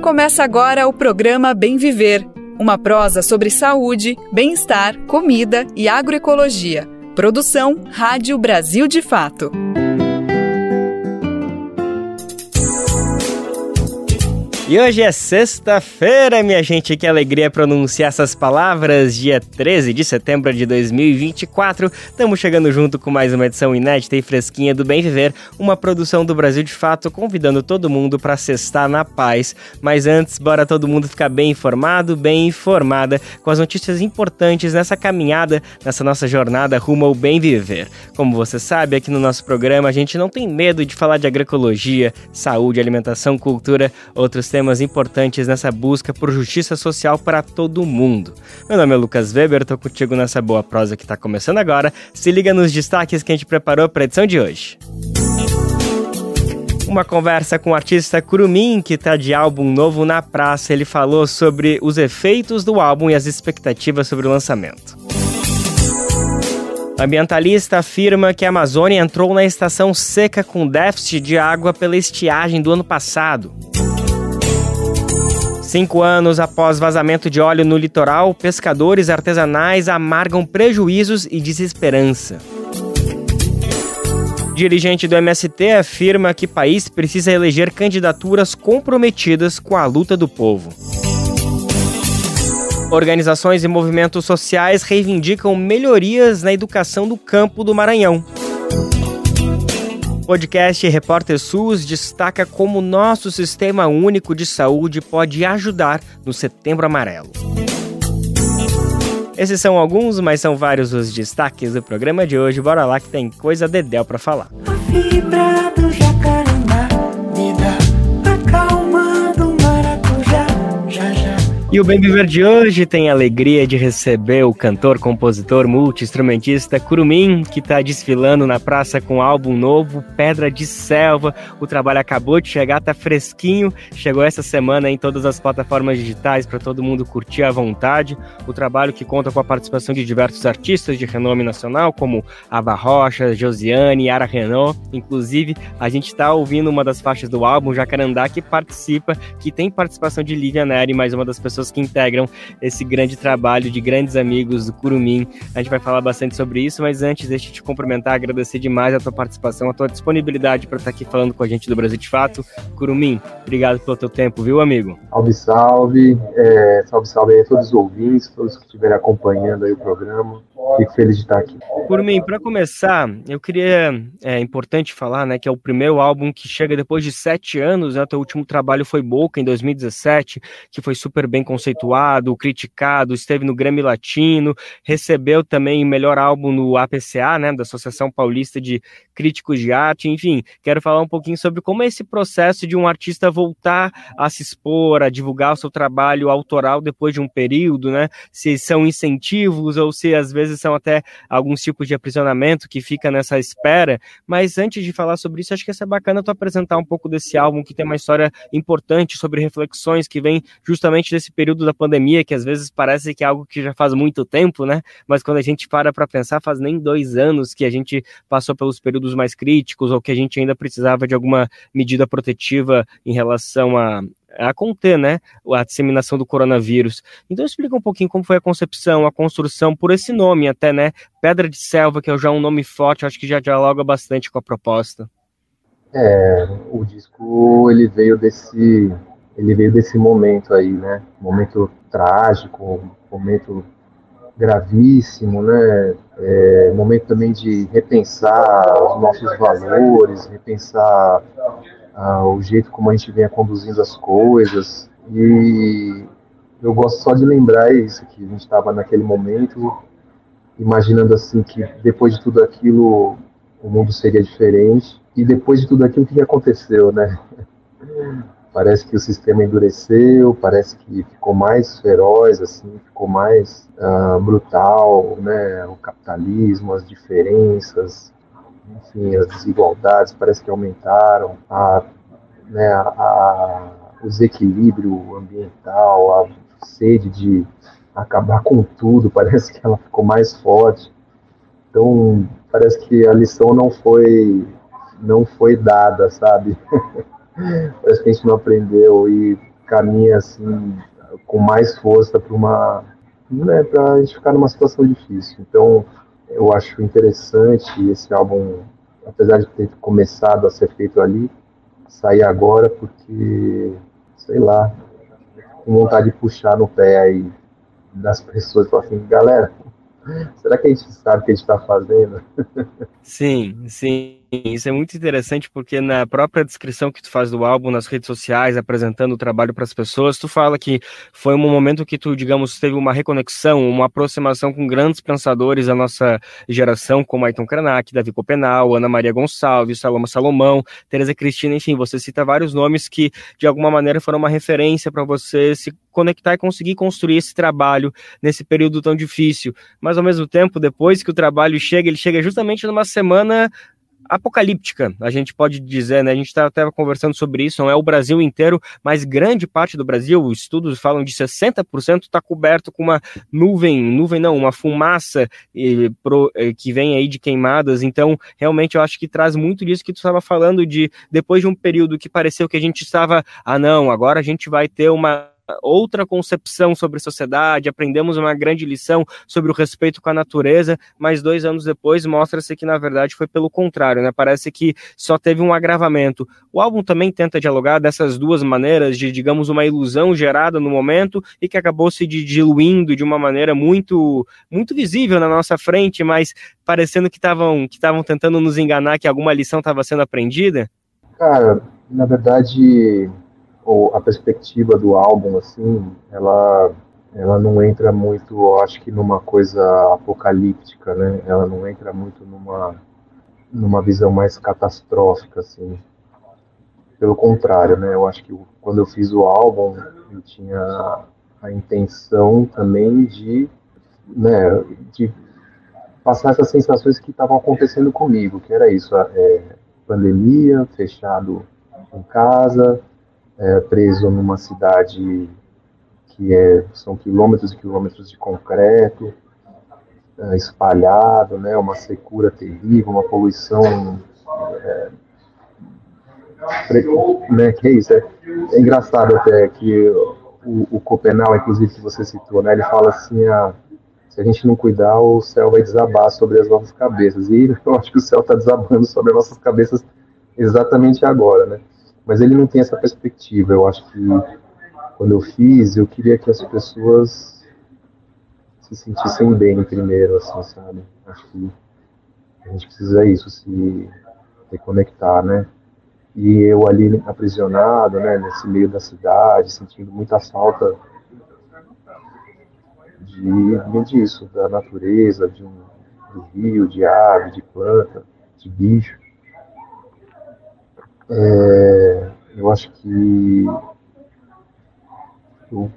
Começa agora o programa Bem Viver, uma prosa sobre saúde, bem-estar, comida e agroecologia. Produção Rádio Brasil de Fato. E hoje é sexta-feira, minha gente, que alegria pronunciar essas palavras, dia 13 de setembro de 2024. Estamos chegando junto com mais uma edição inédita e fresquinha do Bem Viver, uma produção do Brasil de Fato, convidando todo mundo para sextar na paz. Mas antes, bora todo mundo ficar bem informado, bem informada, com as notícias importantes nessa caminhada, nessa nossa jornada rumo ao Bem Viver. Como você sabe, aqui no nosso programa a gente não tem medo de falar de agroecologia, saúde, alimentação, cultura, outros temas importantes nessa busca por justiça social para todo mundo. Meu nome é Lucas Weber, estou contigo nessa boa prosa que está começando agora. Se liga nos destaques que a gente preparou para a edição de hoje. Uma conversa com o artista Curumim, que está de álbum novo na praça. Ele falou sobre os efeitos do álbum e as expectativas sobre o lançamento. O ambientalista afirma que a Amazônia entrou na estação seca com déficit de água pela estiagem do ano passado. 5 anos após vazamento de óleo no litoral, pescadores artesanais amargam prejuízos e desesperança. Dirigente do MST afirma que o país precisa eleger candidaturas comprometidas com a luta do povo. Organizações e movimentos sociais reivindicam melhorias na educação do campo do Maranhão. Podcast Repórter SUS destaca como nosso Sistema Único de Saúde pode ajudar no Setembro Amarelo. Esses são alguns, mas são vários os destaques do programa de hoje. Bora lá que tem coisa dedéu pra falar. A fibra do jacarandá me dá a calma do maracujá, já já. E o Bem Viver de hoje tem a alegria de receber o cantor, compositor, multi-instrumentista Curumim, que está desfilando na praça com um álbum novo, Pedra de Selva. O trabalho acabou de chegar, tá fresquinho, chegou essa semana em todas as plataformas digitais para todo mundo curtir à vontade. O trabalho que conta com a participação de diversos artistas de renome nacional, como Ava Rocha, Josiane, Yara Renault. Inclusive, a gente está ouvindo uma das faixas do álbum, Jacarandá, que participa, que tem participação de Lívia Neri, mais uma das pessoas que integram esse grande trabalho de grandes amigos do Curumim. A gente vai falar bastante sobre isso, mas antes deixa eu te cumprimentar, agradecer demais a tua participação, a tua disponibilidade para estar aqui falando com a gente do Brasil de Fato. Curumim, obrigado pelo teu tempo, viu, amigo? Salve, salve. Salve aí a todos os ouvintes, todos que estiverem acompanhando aí o programa. Fico feliz de estar aqui. Curumim, para começar, eu queria, é importante falar, né, que é o primeiro álbum que chega depois de 7 anos, né? Teu último trabalho foi Boca, em 2017, que foi super bem conceituado, criticado, esteve no Grammy Latino, recebeu também o melhor álbum no APCA, né, da Associação Paulista de Críticos de Arte. Enfim, quero falar um pouquinho sobre como é esse processo de um artista voltar a se expor, a divulgar o seu trabalho autoral depois de um período, né? Se são incentivos ou se às vezes são até alguns tipos de aprisionamento que fica nessa espera. Mas antes de falar sobre isso, acho que ia ser bacana tu apresentar um pouco desse álbum, que tem uma história importante sobre reflexões que vem justamente desse período da pandemia, que às vezes parece que é algo que já faz muito tempo, né? Mas quando a gente para pensar, faz nem 2 anos que a gente passou pelos períodos mais críticos, ou que a gente ainda precisava de alguma medida protetiva em relação a conter, né, a disseminação do coronavírus. Então explica um pouquinho como foi a concepção, a construção, por esse nome até, né, Pedra de Selva, que é já um nome forte, acho que já dialoga bastante com a proposta. O disco, ele veio desse momento aí, né, momento trágico, momento gravíssimo, né, momento também de repensar os nossos valores, repensar o jeito como a gente vem conduzindo as coisas. E eu gosto só de lembrar isso, que a gente estava naquele momento imaginando assim que depois de tudo aquilo o mundo seria diferente, e depois de tudo aquilo, o que aconteceu, né? Parece que o sistema endureceu, parece que ficou mais feroz, assim, ficou mais brutal, né? O capitalismo, as diferenças, enfim, as desigualdades parece que aumentaram, o desequilíbrio ambiental, a sede de acabar com tudo, parece que ela ficou mais forte. Então, parece que a lição não foi dada, sabe? Parece que a gente não aprendeu, e caminha assim com mais força para uma, né, para a gente ficar numa situação difícil. Então, eu acho interessante esse álbum, apesar de ter começado a ser feito ali, sair agora porque, sei lá, com vontade de puxar no pé aí das pessoas e falar assim, galera, será que a gente sabe o que a gente está fazendo? Sim, sim. Isso é muito interessante porque na própria descrição que tu faz do álbum nas redes sociais, apresentando o trabalho para as pessoas, tu fala que foi um momento que tu, digamos, teve uma reconexão, uma aproximação com grandes pensadores da nossa geração, como Ayrton Krenak, Davi Copenau, Ana Maria Gonçalves, Saloma Salomão, Tereza Cristina, enfim, você cita vários nomes que de alguma maneira foram uma referência para você se conectar e conseguir construir esse trabalho nesse período tão difícil. Mas ao mesmo tempo, depois que o trabalho chega, ele chega justamente numa semana apocalíptica, a gente pode dizer, né? A gente estava até conversando sobre isso, não é o Brasil inteiro, mas grande parte do Brasil, estudos falam de 60% está coberto com uma uma fumaça que vem aí de queimadas. Então, realmente eu acho que traz muito disso que tu estava falando, de depois de um período que pareceu que a gente estava, não, agora a gente vai ter uma outra concepção sobre a sociedade, aprendemos uma grande lição sobre o respeito com a natureza, mas 2 anos depois mostra-se que na verdade foi pelo contrário, né? Parece que só teve um agravamento. O álbum também tenta dialogar dessas duas maneiras, de, digamos, uma ilusão gerada no momento e que acabou se diluindo de uma maneira muito, muito visível na nossa frente, mas parecendo que estavam tentando nos enganar, que alguma lição estava sendo aprendida. Cara, na verdade, a perspectiva do álbum, assim, ela não entra muito, eu acho que numa coisa apocalíptica, né? Ela não entra muito numa visão mais catastrófica, assim. Pelo contrário, né? Eu acho que quando eu fiz o álbum, eu tinha a intenção também né, de passar essas sensações que estavam acontecendo comigo, que era isso, pandemia, fechado em casa, preso numa cidade que são quilômetros e quilômetros de concreto, espalhado, né, uma secura terrível, uma poluição, né, que é isso. É engraçado até que o Copenau, inclusive, que você citou, né, ele fala assim, se a gente não cuidar, o céu vai desabar sobre as nossas cabeças. E eu acho que o céu está desabando sobre as nossas cabeças exatamente agora, né? Mas ele não tem essa perspectiva. Eu acho que quando eu fiz, eu queria que as pessoas se sentissem bem primeiro, assim, sabe? Acho que a gente precisa isso, se reconectar, né? E eu ali aprisionado, né, nesse meio da cidade, sentindo muita falta disso, da natureza, do rio, de ave, de planta, de bicho. Eu acho que eu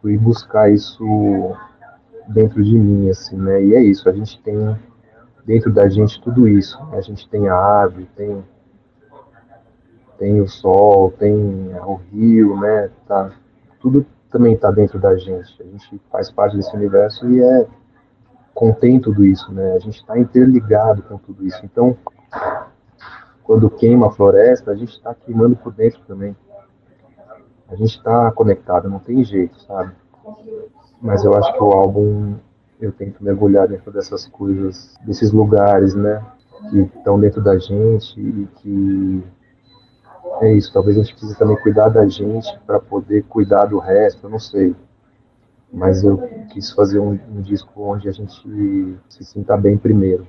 fui buscar isso dentro de mim, assim, né? E é isso, a gente tem dentro da gente tudo isso. Né? A gente tem a árvore, tem o sol, tem o rio, né? Tudo também está dentro da gente. A gente faz parte desse universo e contém tudo isso, né? A gente está interligado com tudo isso. Então, quando queima a floresta, a gente está queimando por dentro também. A gente está conectado, não tem jeito, sabe? Mas eu acho que o álbum, eu tento mergulhar dentro dessas coisas, desses lugares, né? Que estão dentro da gente e que é isso. Talvez a gente precise também cuidar da gente para poder cuidar do resto, eu não sei. Mas eu quis fazer um disco onde a gente se sinta bem primeiro.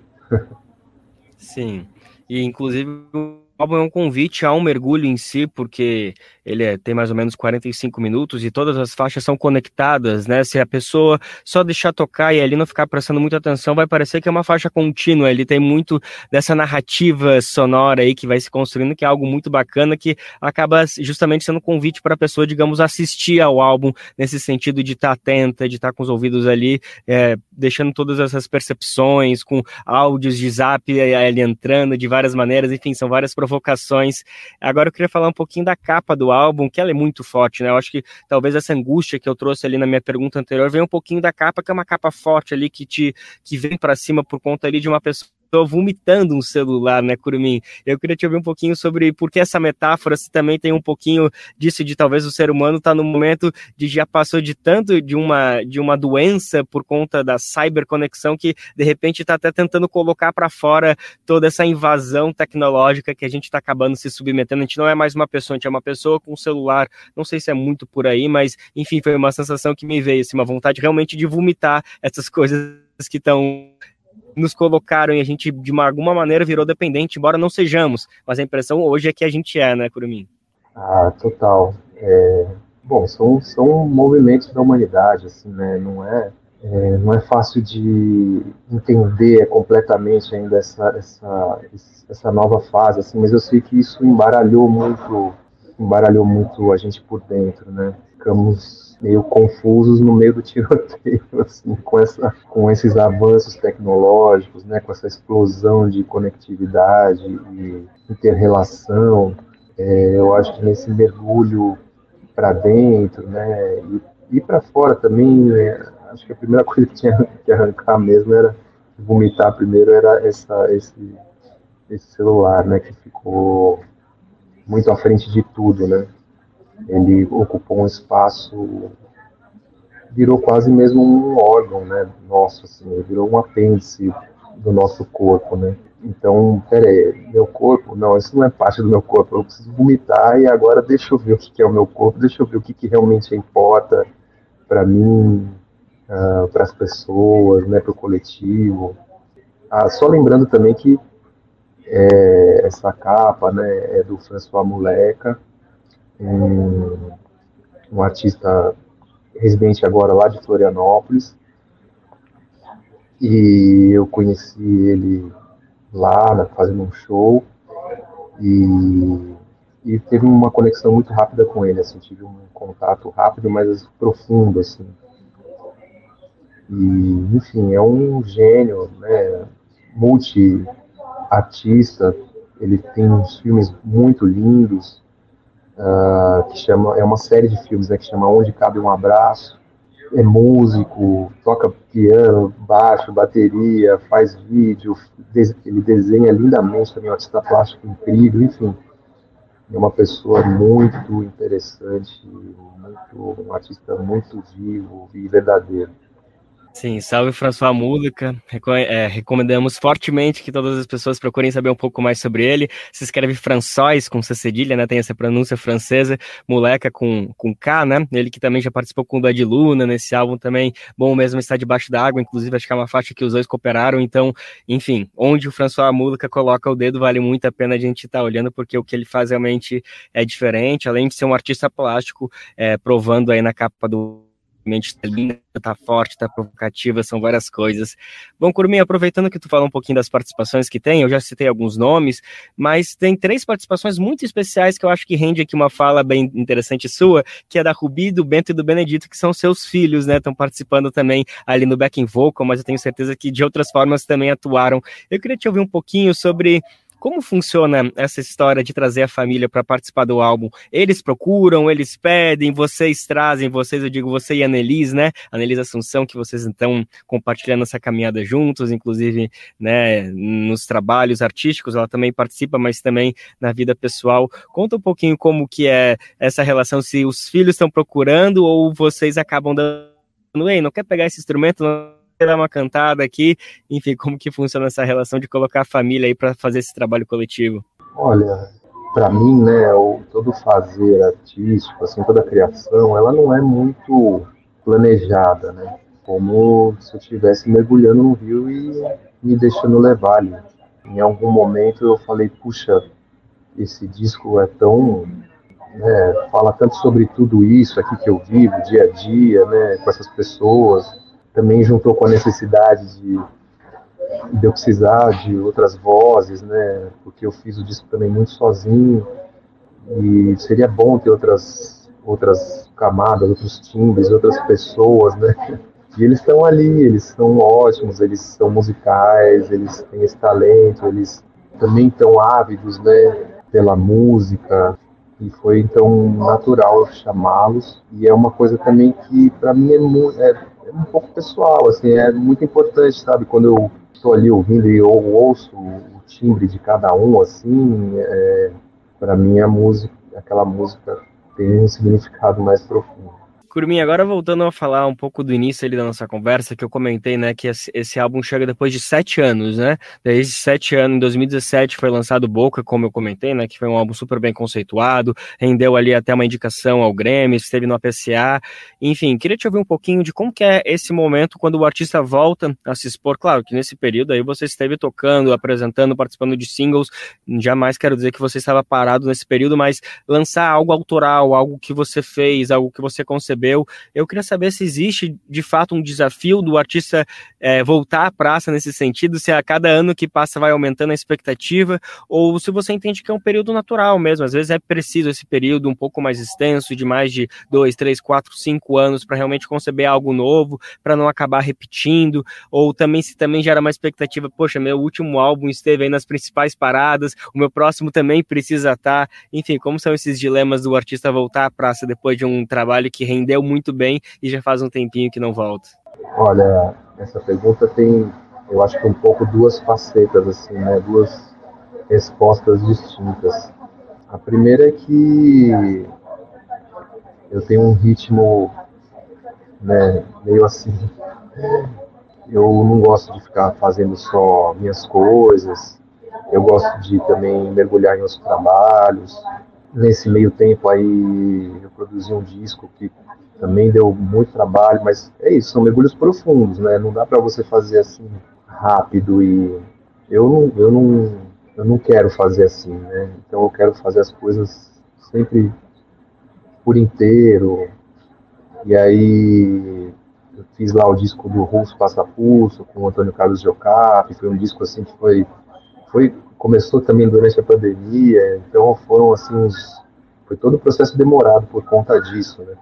Sim, e inclusive o álbum é um convite a um mergulho em si, porque ele tem mais ou menos 45 minutos e todas as faixas são conectadas, né? Se a pessoa só deixar tocar e ali não ficar prestando muita atenção, vai parecer que é uma faixa contínua. Ele tem muito dessa narrativa sonora aí que vai se construindo, que é algo muito bacana, que acaba justamente sendo um convite para a pessoa, digamos, assistir ao álbum nesse sentido de estar atenta, de estar com os ouvidos ali, deixando todas essas percepções, com áudios de zap ali entrando de várias maneiras, enfim, são várias provocações. Agora eu queria falar um pouquinho da capa do álbum, que ela é muito forte, né? Eu acho que talvez essa angústia que eu trouxe ali na minha pergunta anterior vem um pouquinho da capa, que é uma capa forte ali, que vem para cima por conta ali de uma pessoa pessoa vomitando um celular, né, Curumim? Eu queria te ouvir um pouquinho sobre por que essa metáfora, se também tem um pouquinho disso, de talvez o ser humano estar no momento de já passou de tanto de uma doença por conta da cyberconexão que, de repente, está até tentando colocar para fora toda essa invasão tecnológica que a gente está acabando se submetendo. A gente não é mais uma pessoa, a gente é uma pessoa com um celular. Não sei se é muito por aí, mas, enfim, foi uma sensação que me veio, assim, uma vontade realmente de vomitar essas coisas que estão nos colocaram e a gente, de alguma maneira, virou dependente, embora não sejamos, mas a impressão hoje é que a gente é, né, Curumim? Ah, total. Bom, são movimentos da humanidade, assim, né? Não é fácil de entender completamente ainda essa nova fase, assim, mas eu sei que isso embaralhou muito a gente por dentro, né? Ficamos meio confusos no meio do tiroteio, assim, com esses avanços tecnológicos, né? Com essa explosão de conectividade e interrelação. Eu acho que nesse mergulho para dentro, né? E para fora também, acho que a primeira coisa que tinha que arrancar mesmo era vomitar primeiro, era esse celular, né? Que ficou muito à frente de tudo, né? Ele ocupou um espaço, virou quase mesmo um órgão, né, nosso, assim, ele virou um apêndice do nosso corpo, né. Então, peraí, meu corpo? Não, isso não é parte do meu corpo, eu preciso vomitar e agora deixa eu ver o que é o meu corpo, deixa eu ver o que realmente importa para mim, para as pessoas, né, para o coletivo. Só lembrando também que essa capa, né, é do François Muleca, um artista residente agora lá de Florianópolis, e eu conheci ele lá, né, fazendo um show, e teve uma conexão muito rápida com ele, assim, tive um contato rápido, mas profundo, assim. E, enfim, é um gênio, né, multi-artista, ele tem uns filmes muito lindos, é uma série de filmes, né, que chama Onde Cabe um Abraço. É músico, toca piano, baixo, bateria, faz vídeo, ele desenha lindamente, também é um artista plástico incrível, enfim. É uma pessoa muito interessante, um artista muito vivo e verdadeiro. Sim, salve François Muleca, recomendamos fortemente que todas as pessoas procurem saber um pouco mais sobre ele. Se escreve François com C cedilha, né, tem essa pronúncia francesa, Muleca com K, né, ele que também já participou com o Ed Luna nesse álbum também, bom mesmo está debaixo da água, inclusive acho que é uma faixa que os dois cooperaram, então, enfim, onde o François Muleca coloca o dedo vale muito a pena a gente estar olhando, porque o que ele faz realmente é diferente, além de ser um artista plástico, provando aí na capa do tá linda, tá forte, tá provocativa, são várias coisas. Bom, Curumim, aproveitando que tu fala um pouquinho das participações que tem, eu já citei alguns nomes, mas tem 3 participações muito especiais que eu acho que rende aqui uma fala bem interessante sua, que é da Rubi, do Bento e do Benedito, que são seus filhos, né, estão participando também ali no backing vocal, mas eu tenho certeza que de outras formas também atuaram. Eu queria te ouvir um pouquinho sobre como funciona essa história de trazer a família para participar do álbum? Eles procuram, eles pedem, vocês trazem, eu digo você e a Annelise, né? A Annelise Assunção, que vocês estão compartilhando essa caminhada juntos, inclusive, né, nos trabalhos artísticos, ela também participa, mas também na vida pessoal. Conta um pouquinho como que é essa relação, se os filhos estão procurando ou vocês acabam dando, ei, não quer pegar esse instrumento, não dar uma cantada aqui, enfim, como que funciona essa relação de colocar a família aí para fazer esse trabalho coletivo? Olha, para mim, né, todo fazer artístico, assim, toda criação, ela não é muito planejada, né, como se eu estivesse mergulhando no rio e me deixando levar ali. Em algum momento eu falei, puxa, esse disco é tão, né, fala tanto sobre tudo isso aqui que eu vivo, dia a dia, né, com essas pessoas. Também juntou com a necessidade de eu precisar de outras vozes, né? Porque eu fiz o disco também muito sozinho e seria bom ter outras camadas, outros timbres, outras pessoas, né? E eles estão ali, eles são ótimos, eles são musicais, eles têm esse talento, eles também estão ávidos, né? Pela música. E foi então natural chamá-los. E é uma coisa também que para mim é um pouco pessoal, assim, é muito importante, sabe? Quando estou ali ouvindo e eu ouço o timbre de cada um, assim, para mim aquela música tem um significado mais profundo. Curumim, agora voltando a falar um pouco do início ali da nossa conversa, que eu comentei, né, que esse álbum chega depois de 7 anos, né, desde 7 anos, em 2017 foi lançado Boca, como eu comentei, né, que foi um álbum super bem conceituado, rendeu ali até uma indicação ao Grammy, esteve no APCA, enfim, queria te ouvir um pouquinho de como que é esse momento quando o artista volta a se expor. Claro que nesse período aí você esteve tocando, apresentando, participando de singles, jamais quero dizer que você estava parado nesse período, mas lançar algo autoral, algo que você fez, algo que você concebeu. Eu queria saber se existe, de fato, um desafio do artista voltar à praça nesse sentido, se a cada ano que passa vai aumentando a expectativa, ou se você entende que é um período natural mesmo. Às vezes é preciso esse período um pouco mais extenso, de mais de 2, 3, 4, 5 anos, para realmente conceber algo novo, para não acabar repetindo, ou também se também gera uma expectativa, poxa, meu último álbum esteve aí nas principais paradas, o meu próximo também precisa estar. Enfim, como são esses dilemas do artista voltar à praça depois de um trabalho que rendeu muito bem e já faz um tempinho que não volta? Olha, essa pergunta tem, eu acho que um pouco duas facetas, assim, né? Duas respostas distintas. A primeira é que eu tenho um ritmo, né, meio assim. Eu não gosto de ficar fazendo só minhas coisas. Eu gosto de também mergulhar em outros trabalhos. Nesse meio tempo aí eu produzi um disco que também deu muito trabalho, mas é isso, são mergulhos profundos, né? Não dá para você fazer assim rápido, e eu não quero fazer assim, né? Então eu quero fazer as coisas sempre por inteiro. E aí eu fiz lá o disco do Russo Passapulso com o Antônio Carlos Giocap, foi um disco assim que começou também durante a pandemia, então foram assim foi todo o processo demorado por conta disso, né?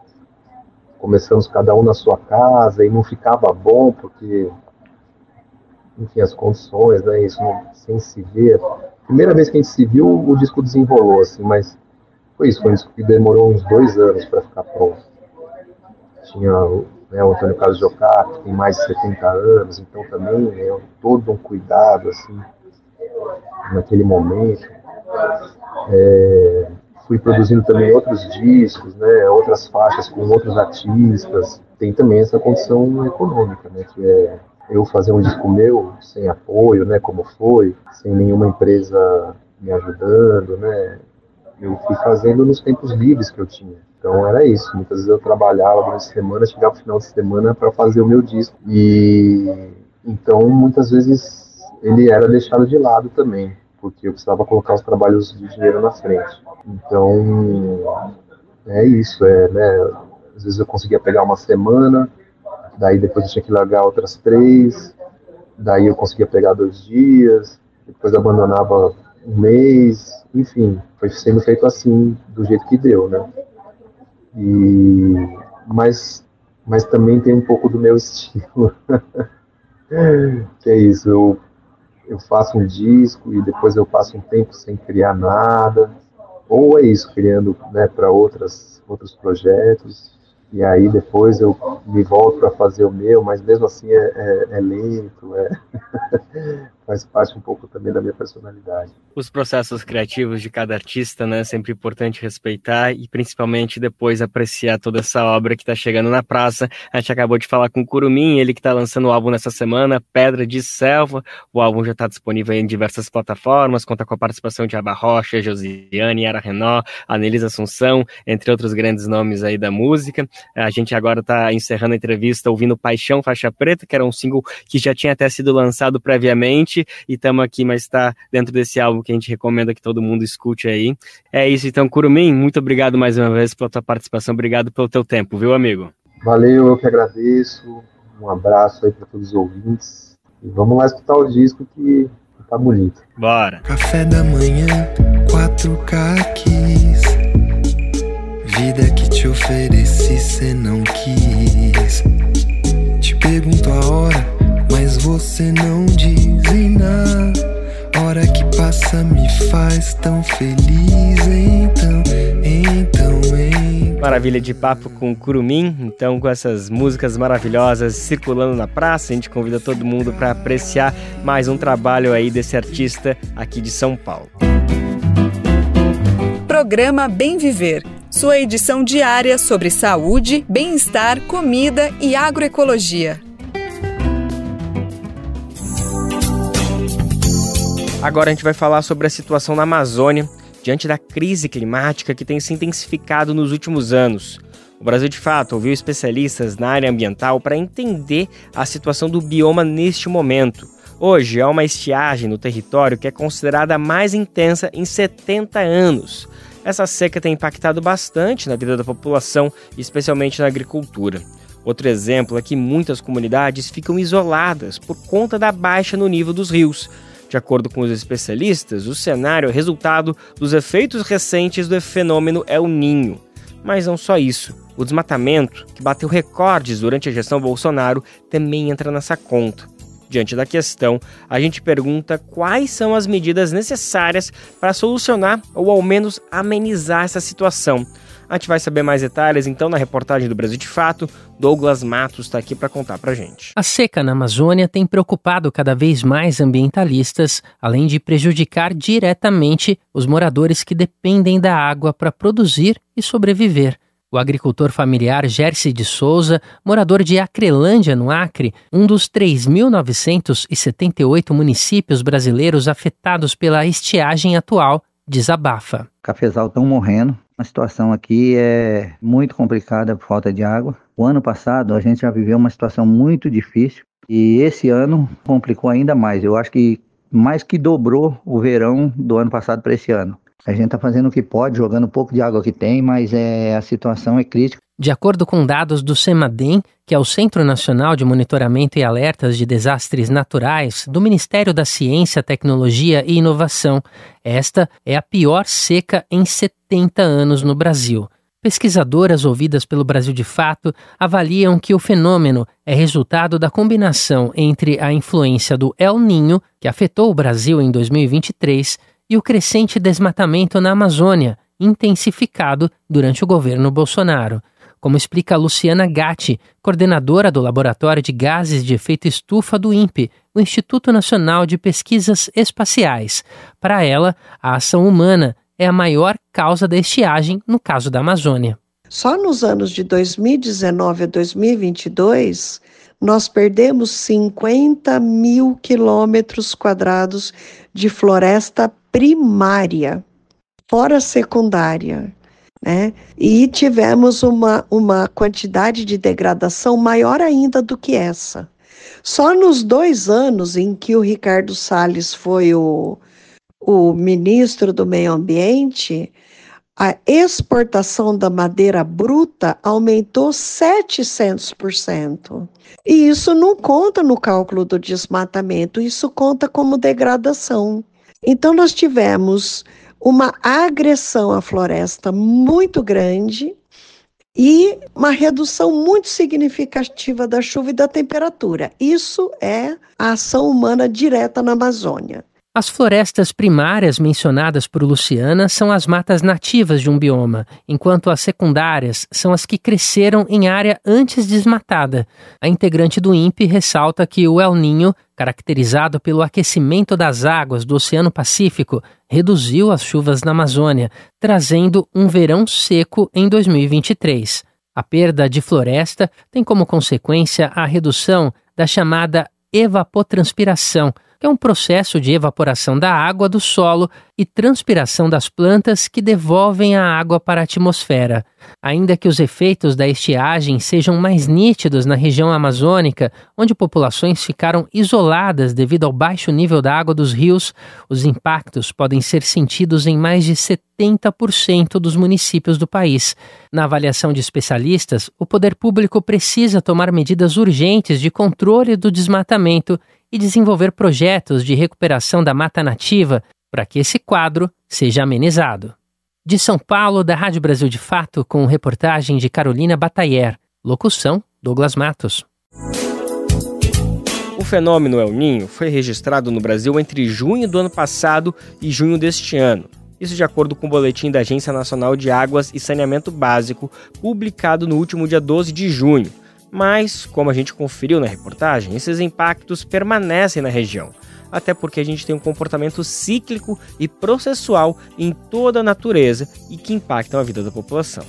Começamos cada um na sua casa e não ficava bom porque, enfim, as condições, né? Isso sem se ver. Primeira vez que a gente se viu, o disco desenrolou, assim, mas foi um disco que demorou uns 2 anos para ficar pronto. Tinha, né, o Antônio Carlos Giocap, que tem mais de 70 anos, então também todo um cuidado, assim, naquele momento. Fui produzindo também outros discos, né, outras faixas com outros artistas. Tem também essa condição econômica, né, que é eu fazer um disco meu sem apoio, né, como foi, sem nenhuma empresa me ajudando, né. Eu fui fazendo nos tempos livres que eu tinha. Então era isso. Muitas vezes eu trabalhava durante a semana, chegava no final de semana para fazer o meu disco. E então muitas vezes ele era deixado de lado também, porque eu precisava colocar os trabalhos de dinheiro na frente. Então, é isso, né? Às vezes eu conseguia pegar uma semana, daí depois eu tinha que largar outras 3, daí eu conseguia pegar 2 dias, depois abandonava um mês, enfim, foi sendo feito assim, do jeito que deu, né? Mas também tem um pouco do meu estilo, que é isso, eu faço um disco e depois eu passo um tempo sem criar nada, ou é isso, criando, né, para outros projetos, e aí depois eu me volto para fazer o meu, mas mesmo assim é lento, faz parte um pouco também da minha personalidade. Os processos criativos de cada artista, né, sempre importante respeitar e principalmente depois apreciar toda essa obra que está chegando na praça. A gente acabou de falar com o Curumim, ele que está lançando o álbum nessa semana, Pedra de Selva. O álbum já está disponível em diversas plataformas, conta com a participação de Aba Rocha, Josiane, Yara Renault, Anelisa Assunção, entre outros grandes nomes aí da música. A gente agora está encerrando a entrevista ouvindo Paixão Faixa Preta, que era um single que já tinha até sido lançado previamente, e estamos aqui, mas está dentro desse álbum que a gente recomenda que todo mundo escute aí. É isso, então, Curumim, muito obrigado mais uma vez pela tua participação, obrigado pelo teu tempo, viu, amigo? Valeu, eu que agradeço, um abraço aí para todos os ouvintes, e vamos lá escutar o disco que tá bonito. Bora! Café da manhã, 4 caquis, vida que te ofereci, cê não quis. Te pergunto a hora, mas você não diz em nada. Hora que passa me faz tão feliz, então. maravilha de papo com o Curumim. Então, com essas músicas maravilhosas circulando na praça, a gente convida todo mundo para apreciar mais um trabalho aí desse artista aqui de São Paulo. Programa Bem Viver, sua edição diária sobre saúde, bem-estar, comida e agroecologia. Agora a gente vai falar sobre a situação na Amazônia, diante da crise climática que tem se intensificado nos últimos anos. O Brasil, de fato, ouviu especialistas na área ambiental para entender a situação do bioma neste momento. Hoje, há uma estiagem no território que é considerada a mais intensa em 70 anos. Essa seca tem impactado bastante na vida da população, especialmente na agricultura. Outro exemplo é que muitas comunidades ficam isoladas por conta da baixa no nível dos rios. De acordo com os especialistas, o cenário é resultado dos efeitos recentes do fenômeno El Niño. Mas não só isso. O desmatamento, que bateu recordes durante a gestão Bolsonaro, também entra nessa conta. Diante da questão, a gente pergunta quais são as medidas necessárias para solucionar ou ao menos amenizar essa situação. A gente vai saber mais detalhes, então, na reportagem do Brasil de Fato. Douglas Matos está aqui para contar para a gente. A seca na Amazônia tem preocupado cada vez mais ambientalistas, além de prejudicar diretamente os moradores que dependem da água para produzir e sobreviver. O agricultor familiar Gersi de Souza, morador de Acrelândia, no Acre, um dos 3.978 municípios brasileiros afetados pela estiagem atual, desabafa. Cafezal estão morrendo. A situação aqui é muito complicada por falta de água. O ano passado a gente já viveu uma situação muito difícil e esse ano complicou ainda mais. Eu acho que mais que dobrou o verão do ano passado para esse ano. A gente está fazendo o que pode, jogando um pouco de água que tem, mas a situação é crítica. De acordo com dados do CEMADEM, que é o Centro Nacional de Monitoramento e Alertas de Desastres Naturais, do Ministério da Ciência, Tecnologia e Inovação, esta é a pior seca em 70 anos no Brasil. Pesquisadoras ouvidas pelo Brasil de Fato avaliam que o fenômeno é resultado da combinação entre a influência do El Niño, que afetou o Brasil em 2023, e o crescente desmatamento na Amazônia, intensificado durante o governo Bolsonaro. Como explica Luciana Gatti, coordenadora do Laboratório de Gases de Efeito Estufa do INPE, o Instituto Nacional de Pesquisas Espaciais. Para ela, a ação humana é a maior causa da estiagem no caso da Amazônia. Só nos anos de 2019 a 2022, nós perdemos 50 mil quilômetros quadrados de floresta primária, fora secundária, né? E tivemos uma quantidade de degradação maior ainda do que essa. Só nos 2 anos em que o Ricardo Salles foi o ministro do Meio Ambiente, a exportação da madeira bruta aumentou 700%. E isso não conta no cálculo do desmatamento, isso conta como degradação. Então nós tivemos uma agressão à floresta muito grande e uma redução muito significativa da chuva e da temperatura. Isso é a ação humana direta na Amazônia. As florestas primárias mencionadas por Luciana são as matas nativas de um bioma, enquanto as secundárias são as que cresceram em área antes desmatada. A integrante do INPE ressalta que o El Niño, caracterizado pelo aquecimento das águas do Oceano Pacífico, reduziu as chuvas na Amazônia, trazendo um verão seco em 2023. A perda de floresta tem como consequência a redução da chamada evapotranspiração, que é um processo de evaporação da água do solo e transpiração das plantas que devolvem a água para a atmosfera. Ainda que os efeitos da estiagem sejam mais nítidos na região amazônica, onde populações ficaram isoladas devido ao baixo nível da água dos rios, os impactos podem ser sentidos em mais de 70% dos municípios do país. Na avaliação de especialistas, o poder público precisa tomar medidas urgentes de controle do desmatamento e desenvolver projetos de recuperação da mata nativa para que esse quadro seja amenizado. De São Paulo, da Rádio Brasil de Fato, com reportagem de Carolina Batayer. Locução, Douglas Matos. O fenômeno El Niño foi registrado no Brasil entre junho do ano passado e junho deste ano. Isso de acordo com o boletim da Agência Nacional de Águas e Saneamento Básico, publicado no último dia 12 de junho. Mas, como a gente conferiu na reportagem, esses impactos permanecem na região, até porque a gente tem um comportamento cíclico e processual em toda a natureza e que impactam a vida da população.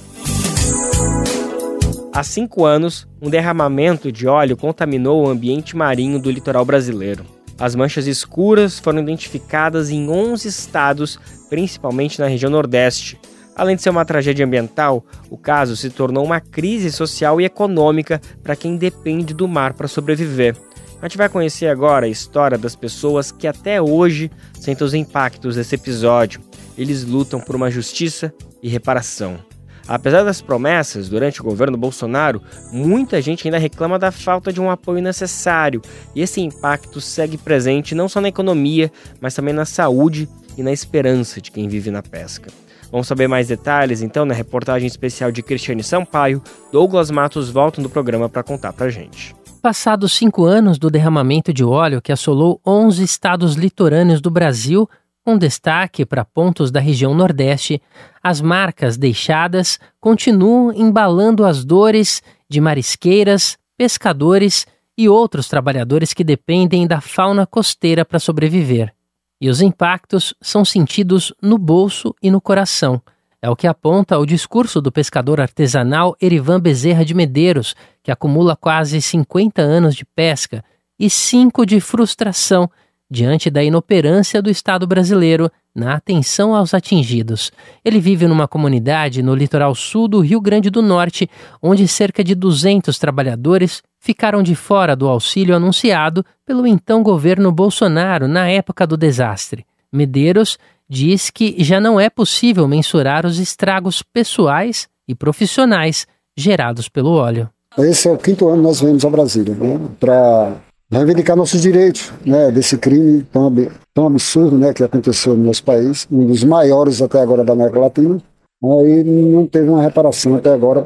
Há 5 anos, um derramamento de óleo contaminou o ambiente marinho do litoral brasileiro. As manchas escuras foram identificadas em 11 estados, principalmente na região Nordeste. Além de ser uma tragédia ambiental, o caso se tornou uma crise social e econômica para quem depende do mar para sobreviver. A gente vai conhecer agora a história das pessoas que até hoje sentem os impactos desse episódio. Eles lutam por uma justiça e reparação. Apesar das promessas durante o governo Bolsonaro, muita gente ainda reclama da falta de um apoio necessário, e esse impacto segue presente não só na economia, mas também na saúde e na esperança de quem vive na pesca. Vamos saber mais detalhes, então, na reportagem especial de Cristiane Sampaio. Douglas Matos volta no programa para contar pra gente. Passados 5 anos do derramamento de óleo que assolou 11 estados litorâneos do Brasil, com destaque para pontos da região Nordeste, as marcas deixadas continuam embalando as dores de marisqueiras, pescadores e outros trabalhadores que dependem da fauna costeira para sobreviver. E os impactos são sentidos no bolso e no coração. É o que aponta o discurso do pescador artesanal Erivan Bezerra de Medeiros, que acumula quase 50 anos de pesca e 5 de frustração diante da inoperância do Estado brasileiro na atenção aos atingidos. Ele vive numa comunidade no litoral sul do Rio Grande do Norte, onde cerca de 200 trabalhadores ficaram de fora do auxílio anunciado pelo então governo Bolsonaro na época do desastre. Medeiros diz que já não é possível mensurar os estragos pessoais e profissionais gerados pelo óleo. Esse é o 5º ano que nós viemos a Brasília, né, para reivindicar nossos direitos, né, desse crime tão absurdo, né, que aconteceu no nosso país, um dos maiores até agora da América Latina. Aí não teve uma reparação até agora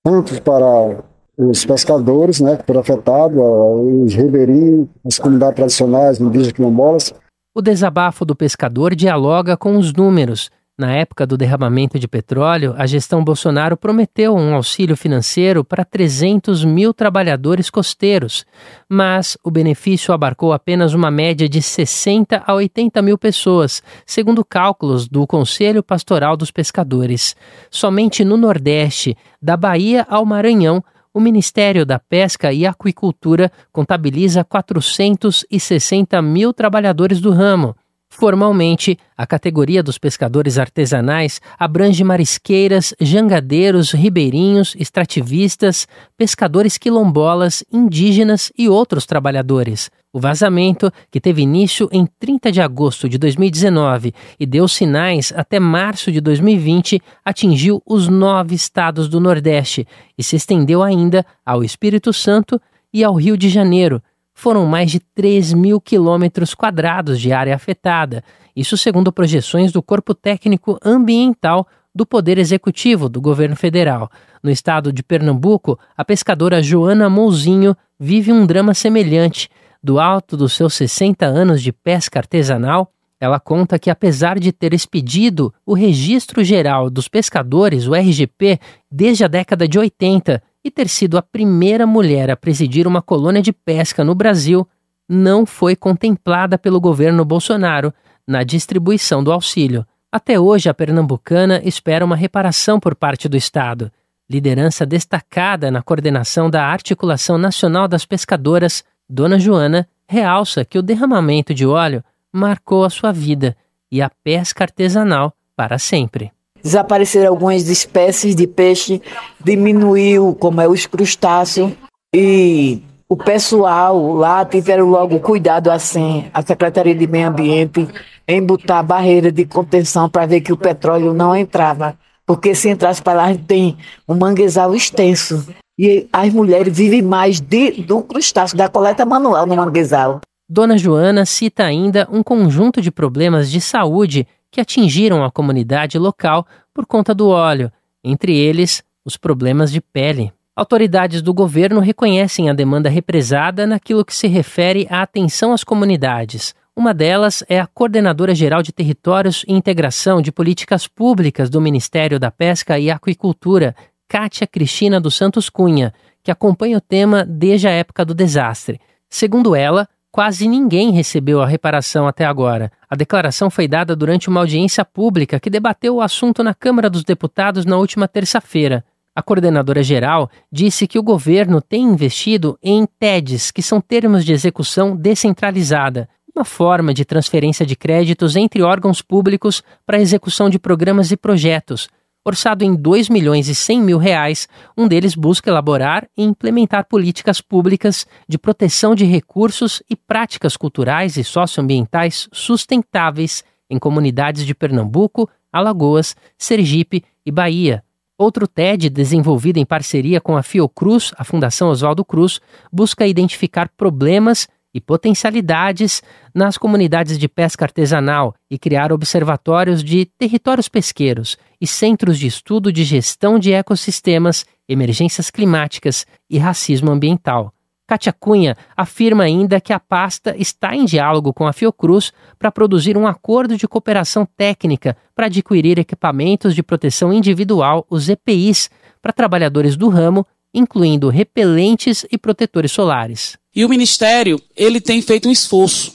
tanto para os pescadores, né, que foram afetados, os ribeirinhos, as comunidades tradicionais, indígenas, quilombolas. O desabafo do pescador dialoga com os números. Na época do derramamento de petróleo, a gestão Bolsonaro prometeu um auxílio financeiro para 300 mil trabalhadores costeiros, mas o benefício abarcou apenas uma média de 60 a 80 mil pessoas, segundo cálculos do Conselho Pastoral dos Pescadores. Somente no Nordeste, da Bahia ao Maranhão, o Ministério da Pesca e Aquicultura contabiliza 460 mil trabalhadores do ramo. Formalmente, a categoria dos pescadores artesanais abrange marisqueiras, jangadeiros, ribeirinhos, extrativistas, pescadores quilombolas, indígenas e outros trabalhadores. O vazamento, que teve início em 30 de agosto de 2019 e deu sinais até março de 2020, atingiu os 9 estados do Nordeste e se estendeu ainda ao Espírito Santo e ao Rio de Janeiro. Foram mais de 3 mil quilômetros quadrados de área afetada, isso segundo projeções do Corpo Técnico Ambiental do Poder Executivo do Governo Federal. No estado de Pernambuco, a pescadora Joana Mouzinho vive um drama semelhante. Do alto dos seus 60 anos de pesca artesanal, ela conta que, apesar de ter expedido o Registro Geral dos Pescadores, o RGP, desde a década de 80, e ter sido a primeira mulher a presidir uma colônia de pesca no Brasil, não foi contemplada pelo governo Bolsonaro na distribuição do auxílio. Até hoje, a pernambucana espera uma reparação por parte do Estado. Liderança destacada na coordenação da Articulação Nacional das Pescadoras, Dona Joana realça que o derramamento de óleo marcou a sua vida e a pesca artesanal para sempre. Desapareceram algumas espécies de peixe, diminuiu como os crustáceos e o pessoal lá tiveram logo cuidado assim, a Secretaria de Meio Ambiente, em botar barreira de contenção para ver que o petróleo não entrava, porque se entrasse para lá a gente tem um manguezal extenso e as mulheres vivem mais do crustáceo, da coleta manual no manguezal. Dona Joana cita ainda um conjunto de problemas de saúde que atingiram a comunidade local por conta do óleo, entre eles os problemas de pele. Autoridades do governo reconhecem a demanda represada naquilo que se refere à atenção às comunidades. Uma delas é a Coordenadora-Geral de Territórios e Integração de Políticas Públicas do Ministério da Pesca e Aquicultura, Kátia Cristina dos Santos Cunha, que acompanha o tema desde a época do desastre. Segundo ela, quase ninguém recebeu a reparação até agora. A declaração foi dada durante uma audiência pública que debateu o assunto na Câmara dos Deputados na última terça-feira. A coordenadora-geral disse que o governo tem investido em TEDs, que são termos de execução descentralizada, uma forma de transferência de créditos entre órgãos públicos para a execução de programas e projetos. Orçado em R$ 2.100.000, um deles busca elaborar e implementar políticas públicas de proteção de recursos e práticas culturais e socioambientais sustentáveis em comunidades de Pernambuco, Alagoas, Sergipe e Bahia. Outro TED, desenvolvido em parceria com a Fiocruz, a Fundação Oswaldo Cruz, busca identificar problemas e potencialidades nas comunidades de pesca artesanal e criar observatórios de territórios pesqueiros e centros de estudo de gestão de ecossistemas, emergências climáticas e racismo ambiental. Kátia Cunha afirma ainda que a pasta está em diálogo com a Fiocruz para produzir um acordo de cooperação técnica para adquirir equipamentos de proteção individual, os EPIs, para trabalhadores do ramo, incluindo repelentes e protetores solares. E o Ministério, ele tem feito um esforço,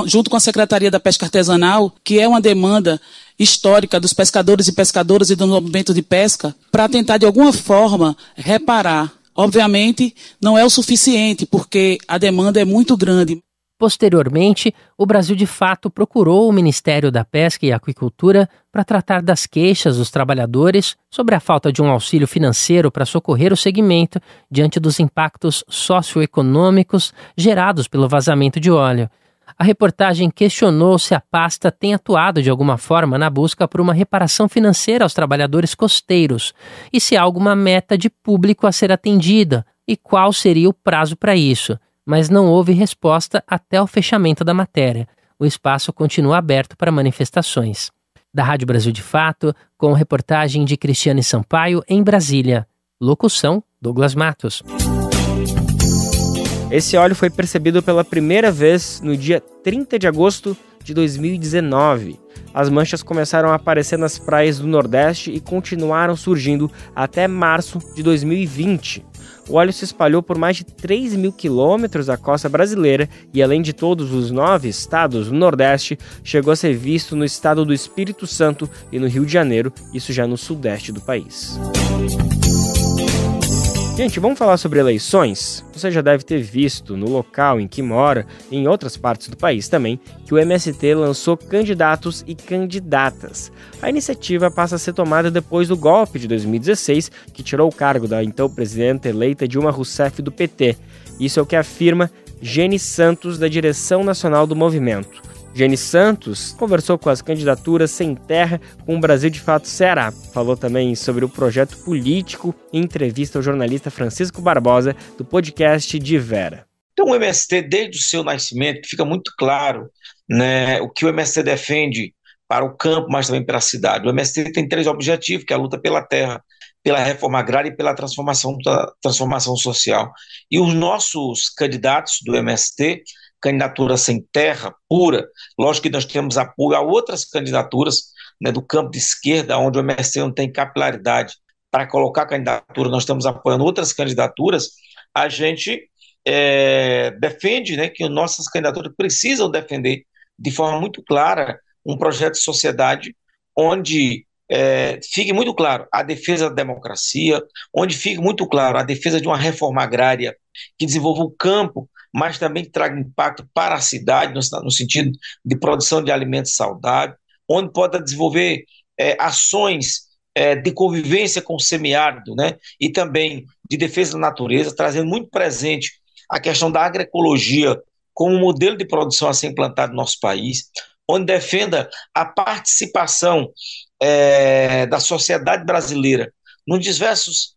junto com a Secretaria da Pesca Artesanal, que é uma demanda histórica dos pescadores e pescadoras e do movimento de pesca, para tentar de alguma forma reparar. Obviamente, não é o suficiente, porque a demanda é muito grande. Posteriormente, o Brasil de fato procurou o Ministério da Pesca e Aquicultura para tratar das queixas dos trabalhadores sobre a falta de um auxílio financeiro para socorrer o segmento diante dos impactos socioeconômicos gerados pelo vazamento de óleo. A reportagem questionou se a pasta tem atuado de alguma forma na busca por uma reparação financeira aos trabalhadores costeiros e se há alguma meta de público a ser atendida e qual seria o prazo para isso. Mas não houve resposta até o fechamento da matéria. O espaço continua aberto para manifestações. Da Rádio Brasil de Fato, com reportagem de Cristiane Sampaio em Brasília. Locução, Douglas Matos. Esse óleo foi percebido pela primeira vez no dia 30 de agosto de 2019. As manchas começaram a aparecer nas praias do Nordeste e continuaram surgindo até março de 2020. O óleo se espalhou por mais de 3.000 quilômetros da costa brasileira e, além de todos os 9 estados do Nordeste, chegou a ser visto no estado do Espírito Santo e no Rio de Janeiro, isso já no sudeste do país. Gente, vamos falar sobre eleições? Você já deve ter visto no local em que mora e em outras partes do país também que o MST lançou candidatos e candidatas. A iniciativa passa a ser tomada depois do golpe de 2016, que tirou o cargo da então presidenta eleita Dilma Rousseff do PT. Isso é o que afirma Gene Santos, da direção nacional do movimento. Gene Santos conversou com as candidaturas Sem Terra com o Brasil de Fato Ceará. Falou também sobre o projeto político em entrevista ao jornalista Francisco Barbosa, do podcast de Vera. Então o MST, desde o seu nascimento, fica muito claro, né, o que o MST defende para o campo, mas também para a cidade. O MST tem 3 objetivos, que é a luta pela terra, pela reforma agrária e pela transformação social. E os nossos candidatos do MST, candidatura Sem Terra, pura, lógico que nós temos apoio a outras candidaturas, né, do campo de esquerda, onde o MST não tem capilaridade para colocar candidatura, nós estamos apoiando outras candidaturas, a gente defende, né, que nossas candidaturas precisam defender de forma muito clara um projeto de sociedade onde fique muito claro a defesa da democracia, onde fique muito claro a defesa de uma reforma agrária que desenvolva o campo, mas também traga impacto para a cidade, no sentido de produção de alimentos saudáveis, onde pode desenvolver ações de convivência com o semiárido, né, e também de defesa da natureza, trazendo muito presente a questão da agroecologia como um modelo de produção a ser implantado no nosso país, onde defenda a participação da sociedade brasileira nos diversos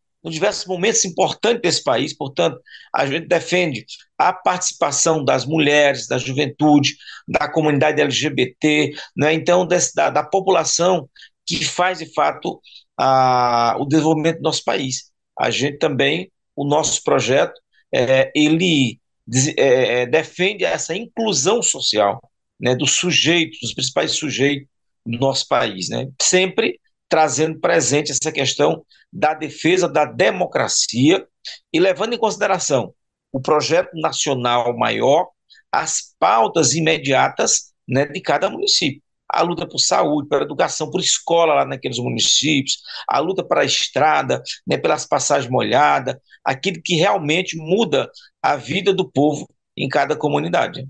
momentos importantes desse país. Portanto, a gente defende a participação das mulheres, da juventude, da comunidade LGBT, né? Então da população que faz, de fato, o desenvolvimento do nosso país. A gente também, o nosso projeto, ele defende essa inclusão social, né, dos sujeitos, dos principais sujeitos do nosso país, né? Sempre trazendo presente essa questão da defesa da democracia e levando em consideração o projeto nacional maior, as pautas imediatas, né, de cada município. A luta por saúde, por educação, por escola lá naqueles municípios, a luta para a estrada, né, pelas passagens molhadas, aquilo que realmente muda a vida do povo em cada comunidade.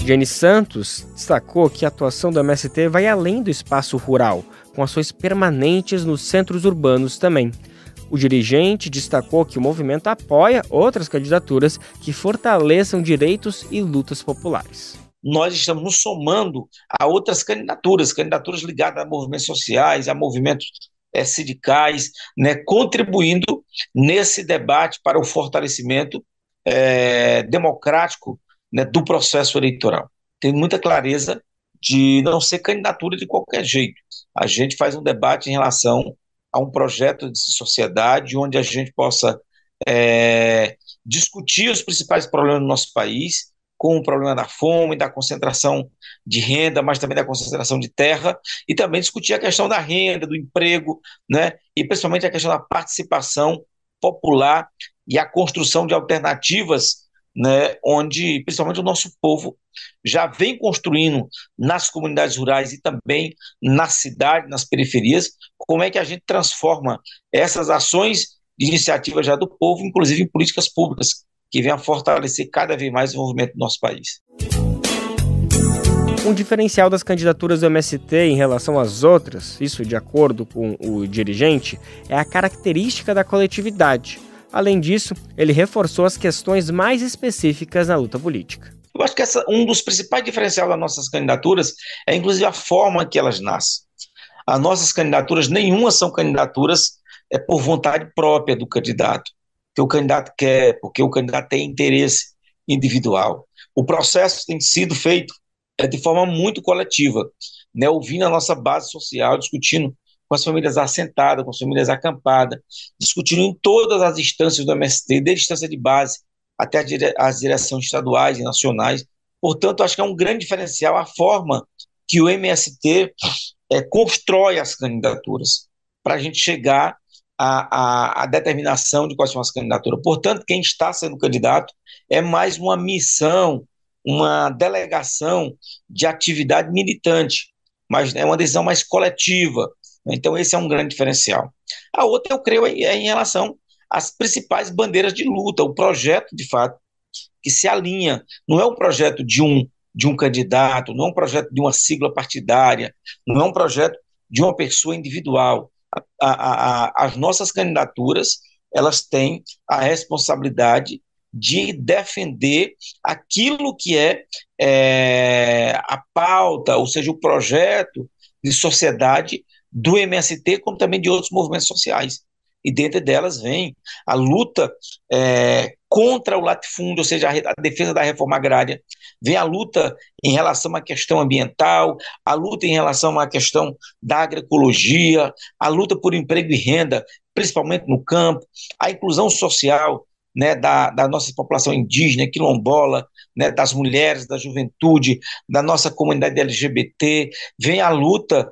Jenny Santos destacou que a atuação do MST vai além do espaço rural, com ações permanentes nos centros urbanos também. O dirigente destacou que o movimento apoia outras candidaturas que fortaleçam direitos e lutas populares. Nós estamos nos somando a outras candidaturas ligadas a movimentos sociais, a movimentos sindicais, né, contribuindo nesse debate para o fortalecimento democrático, né, do processo eleitoral. Tem muita clareza de não ser candidatura de qualquer jeito. A gente faz um debate em relação a um projeto de sociedade onde a gente possa discutir os principais problemas do nosso país, com o problema da fome, da concentração de renda, mas também da concentração de terra, e também discutir a questão da renda, do emprego, né, e principalmente a questão da participação popular e a construção de alternativas, né, onde principalmente o nosso povo já vem construindo nas comunidades rurais e também na cidade, nas periferias, como é que a gente transforma essas ações de iniciativa já do povo, inclusive em políticas públicas, que venham a fortalecer cada vez mais o desenvolvimento do nosso país. Um diferencial das candidaturas do MST em relação às outras, isso de acordo com o dirigente, é a característica da coletividade. Além disso, ele reforçou as questões mais específicas na luta política. Eu acho que um dos principais diferenciais das nossas candidaturas é, inclusive, a forma que elas nascem. As nossas candidaturas, nenhuma são candidaturas por vontade própria do candidato, que o candidato quer, porque o candidato tem interesse individual. O processo tem sido feito de forma muito coletiva, né, ouvindo a nossa base social, discutindo com as famílias assentadas, com as famílias acampadas, discutindo em todas as instâncias do MST, desde a instância de base até as direções estaduais e nacionais. Portanto, acho que é um grande diferencial a forma que o MST constrói as candidaturas, para a gente chegar à determinação de quais são as candidaturas. Portanto, quem está sendo candidato é mais uma missão, uma delegação de atividade militante, mas é uma decisão mais coletiva. Então esse é um grande diferencial. A outra, eu creio, é em relação às principais bandeiras de luta, o projeto, de fato, que se alinha. Não é um projeto de um candidato, não é um projeto de uma sigla partidária, não é um projeto de uma pessoa individual. As nossas candidaturas, elas têm a responsabilidade de defender aquilo que a pauta, ou seja, o projeto de sociedade do MST, como também de outros movimentos sociais. E dentro delas vem a luta contra o latifúndio, ou seja, a defesa da reforma agrária, vem a luta em relação à questão ambiental, a luta em relação à questão da agroecologia, a luta por emprego e renda, principalmente no campo, a inclusão social, né, da nossa população indígena, quilombola, né, das mulheres, da juventude, da nossa comunidade LGBT, vem a luta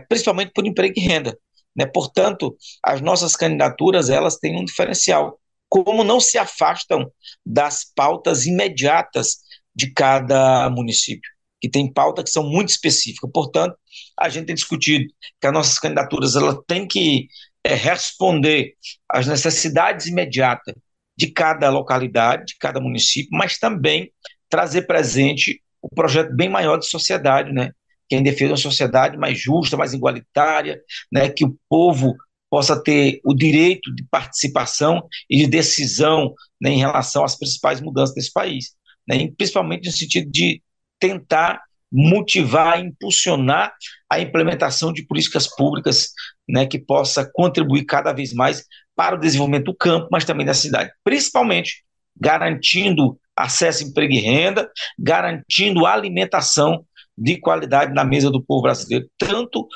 principalmente por emprego e renda, né? Portanto, as nossas candidaturas, elas têm um diferencial, como não se afastam das pautas imediatas de cada município, que tem pautas que são muito específicas. Portanto, a gente tem discutido que as nossas candidaturas, elas têm que responder às necessidades imediatas de cada localidade, de cada município, mas também trazer presente o projeto bem maior de sociedade, né? Que é em defesa de uma sociedade mais justa, mais igualitária, né? Que o povo possa ter o direito de participação e de decisão, né, em relação às principais mudanças desse país, né? E principalmente no sentido de tentar motivar, impulsionar a implementação de políticas públicas, né, que possa contribuir cada vez mais para o desenvolvimento do campo, mas também da cidade, principalmente garantindo acesso a emprego e renda, garantindo alimentação de qualidade na mesa do povo brasileiro, tanto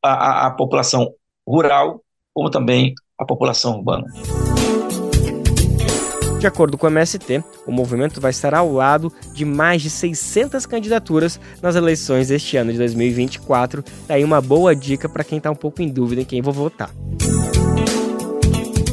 a população rural, como também a população urbana. De acordo com o MST, o movimento vai estar ao lado de mais de 600 candidaturas nas eleições deste ano de 2024. Daí uma boa dica para quem está um pouco em dúvida em quem vou votar.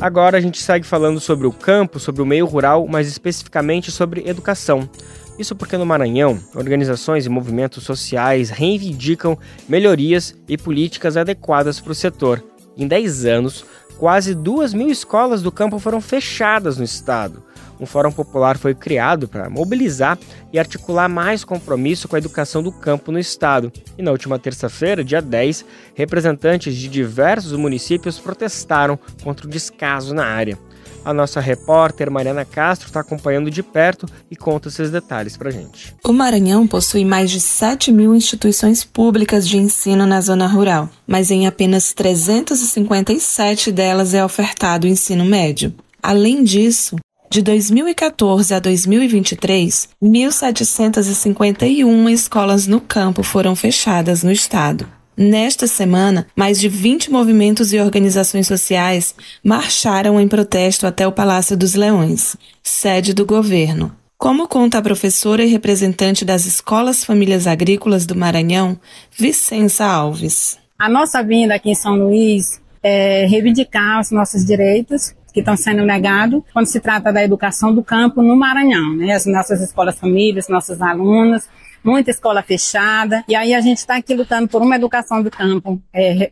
Agora a gente segue falando sobre o campo, sobre o meio rural, mais especificamente sobre educação. Isso porque no Maranhão, organizações e movimentos sociais reivindicam melhorias e políticas adequadas para o setor. Em 10 anos, quase 2.000 escolas do campo foram fechadas no estado. Um fórum popular foi criado para mobilizar e articular mais compromisso com a educação do campo no estado. E na última terça-feira, dia 10, representantes de diversos municípios protestaram contra o descaso na área. A nossa repórter Mariana Castro está acompanhando de perto e conta esses detalhes para a gente. O Maranhão possui mais de 7.000 instituições públicas de ensino na zona rural, mas em apenas 357 delas é ofertado o ensino médio. Além disso, de 2014 a 2023, 1.751 escolas no campo foram fechadas no estado. Nesta semana, mais de 20 movimentos e organizações sociais marcharam em protesto até o Palácio dos Leões, sede do governo. Como conta a professora e representante das Escolas Famílias Agrícolas do Maranhão, Vicença Alves. A nossa vinda aqui em São Luís é reivindicar os nossos direitos que estão sendo negados quando se trata da educação do campo no Maranhão, né? As nossas escolas famílias, nossos alunos, muita escola fechada, e aí a gente está aqui lutando por uma educação do campo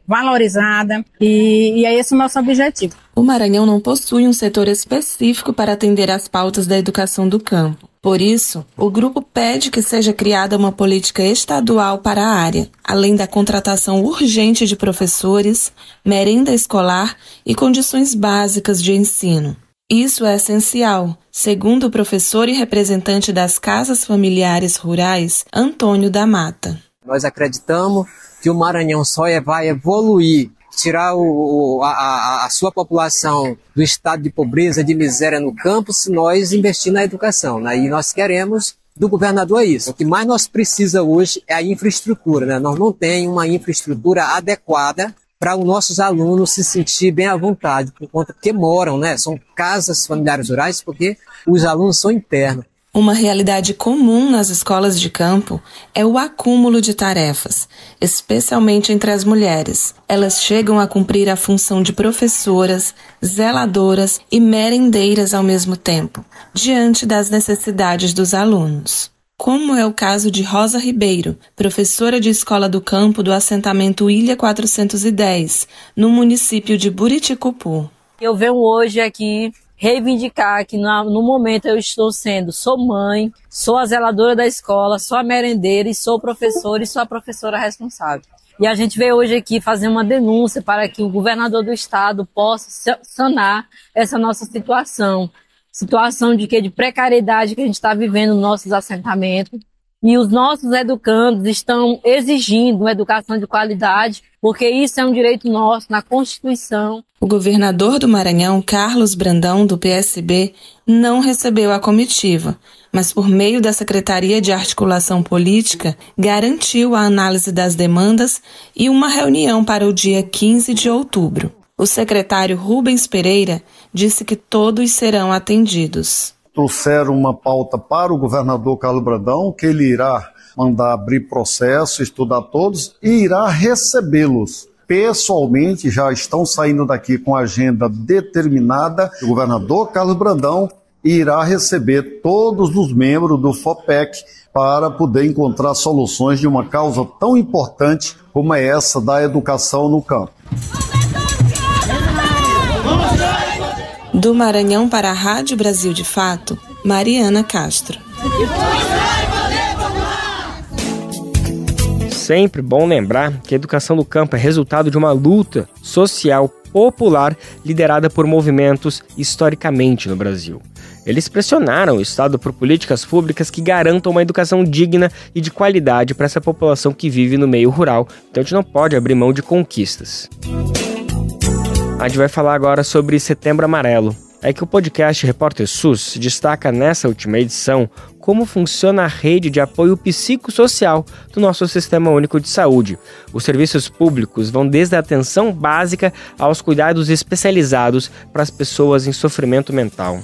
valorizada, e é esse o nosso objetivo. O Maranhão não possui um setor específico para atender às pautas da educação do campo. Por isso, o grupo pede que seja criada uma política estadual para a área, além da contratação urgente de professores, merenda escolar e condições básicas de ensino. Isso é essencial, segundo o professor e representante das casas familiares rurais, Antônio da Mata. Nós acreditamos que o Maranhão só vai evoluir, tirar a sua população do estado de pobreza, de miséria no campo, se nós investir na educação, né? E nós queremos do governador isso. O que mais nós precisamos hoje é a infraestrutura, né? Nós não temos uma infraestrutura adequada para os nossos alunos se sentir bem à vontade, por conta que moram, né? São casas familiares rurais, porque os alunos são internos. Uma realidade comum nas escolas de campo é o acúmulo de tarefas, especialmente entre as mulheres. Elas chegam a cumprir a função de professoras, zeladoras e merendeiras ao mesmo tempo, diante das necessidades dos alunos. Como é o caso de Rosa Ribeiro, professora de escola do campo do assentamento Ilha 410, no município de Buriticupu. Eu venho hoje aqui reivindicar que no momento eu sou mãe, sou a zeladora da escola, sou a merendeira e sou professora e sou a professora responsável. E a gente veio hoje aqui fazer uma denúncia para que o governador do estado possa sanar essa nossa situação de precariedade que a gente está vivendo nos nossos assentamentos. E os nossos educandos estão exigindo uma educação de qualidade, porque isso é um direito nosso na Constituição. O governador do Maranhão, Carlos Brandão, do PSB, não recebeu a comitiva, mas por meio da Secretaria de Articulação Política, garantiu a análise das demandas e uma reunião para o dia 15 de outubro. O secretário Rubens Pereira disse que todos serão atendidos. Trouxeram uma pauta para o governador Carlos Brandão, que ele irá mandar abrir processo, estudar todos e irá recebê-los. Pessoalmente, já estão saindo daqui com a agenda determinada. O governador Carlos Brandão irá receber todos os membros do FOPEC para poder encontrar soluções de uma causa tão importante como é essa da educação no campo. Do Maranhão para a Rádio Brasil de Fato, Mariana Castro. Sempre bom lembrar que a educação do campo é resultado de uma luta social popular liderada por movimentos historicamente no Brasil. Eles pressionaram o Estado por políticas públicas que garantam uma educação digna e de qualidade para essa população que vive no meio rural, então a gente não pode abrir mão de conquistas. A gente vai falar agora sobre Setembro Amarelo. É que o podcast Repórter SUS destaca nessa última edição como funciona a rede de apoio psicossocial do nosso Sistema Único de Saúde. Os serviços públicos vão desde a atenção básica aos cuidados especializados para as pessoas em sofrimento mental.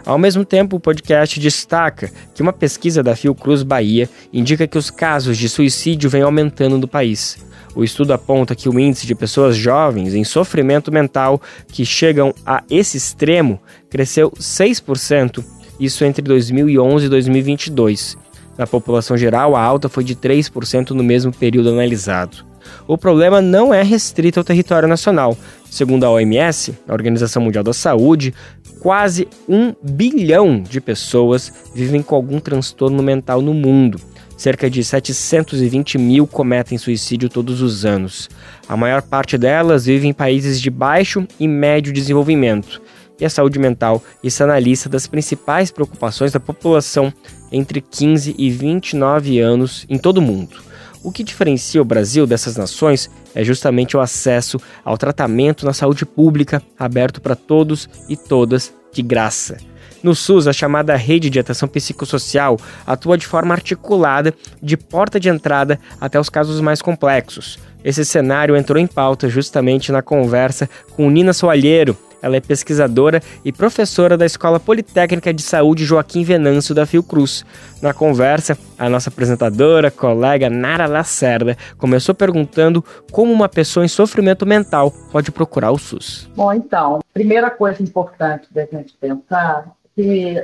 Ao mesmo tempo, o podcast destaca que uma pesquisa da Fiocruz Bahia indica que os casos de suicídio vêm aumentando no país. O estudo aponta que o índice de pessoas jovens em sofrimento mental que chegam a esse extremo cresceu 6%, isso entre 2011 e 2022. Na população geral, a alta foi de 3% no mesmo período analisado. O problema não é restrito ao território nacional. Segundo a OMS, a Organização Mundial da Saúde, quase 1 bilhão de pessoas vivem com algum transtorno mental no mundo. Cerca de 720 mil cometem suicídio todos os anos. A maior parte delas vive em países de baixo e médio desenvolvimento. E a saúde mental está na lista das principais preocupações da população entre 15 e 29 anos em todo o mundo. O que diferencia o Brasil dessas nações é justamente o acesso ao tratamento na saúde pública, aberto para todos e todas, de graça. No SUS, a chamada Rede de Atenção Psicossocial atua de forma articulada, de porta de entrada até os casos mais complexos. Esse cenário entrou em pauta justamente na conversa com Nina Soalheiro. Ela é pesquisadora e professora da Escola Politécnica de Saúde Joaquim Venâncio da Fiocruz. Na conversa, a nossa apresentadora, colega Nara Lacerda, começou perguntando como uma pessoa em sofrimento mental pode procurar o SUS. Bom, então, primeira coisa importante da gente pensar que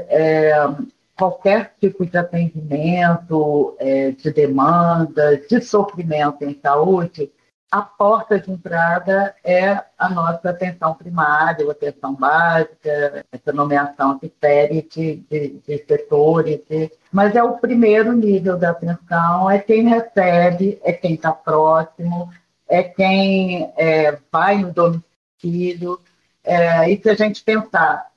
qualquer tipo de atendimento, de demanda, de sofrimento em saúde, a porta de entrada é a nossa atenção primária, a atenção básica, essa nomeação que série de setores, mas é o primeiro nível da atenção, é quem recebe, é quem está próximo, é quem vai no domicílio. E se a gente pensar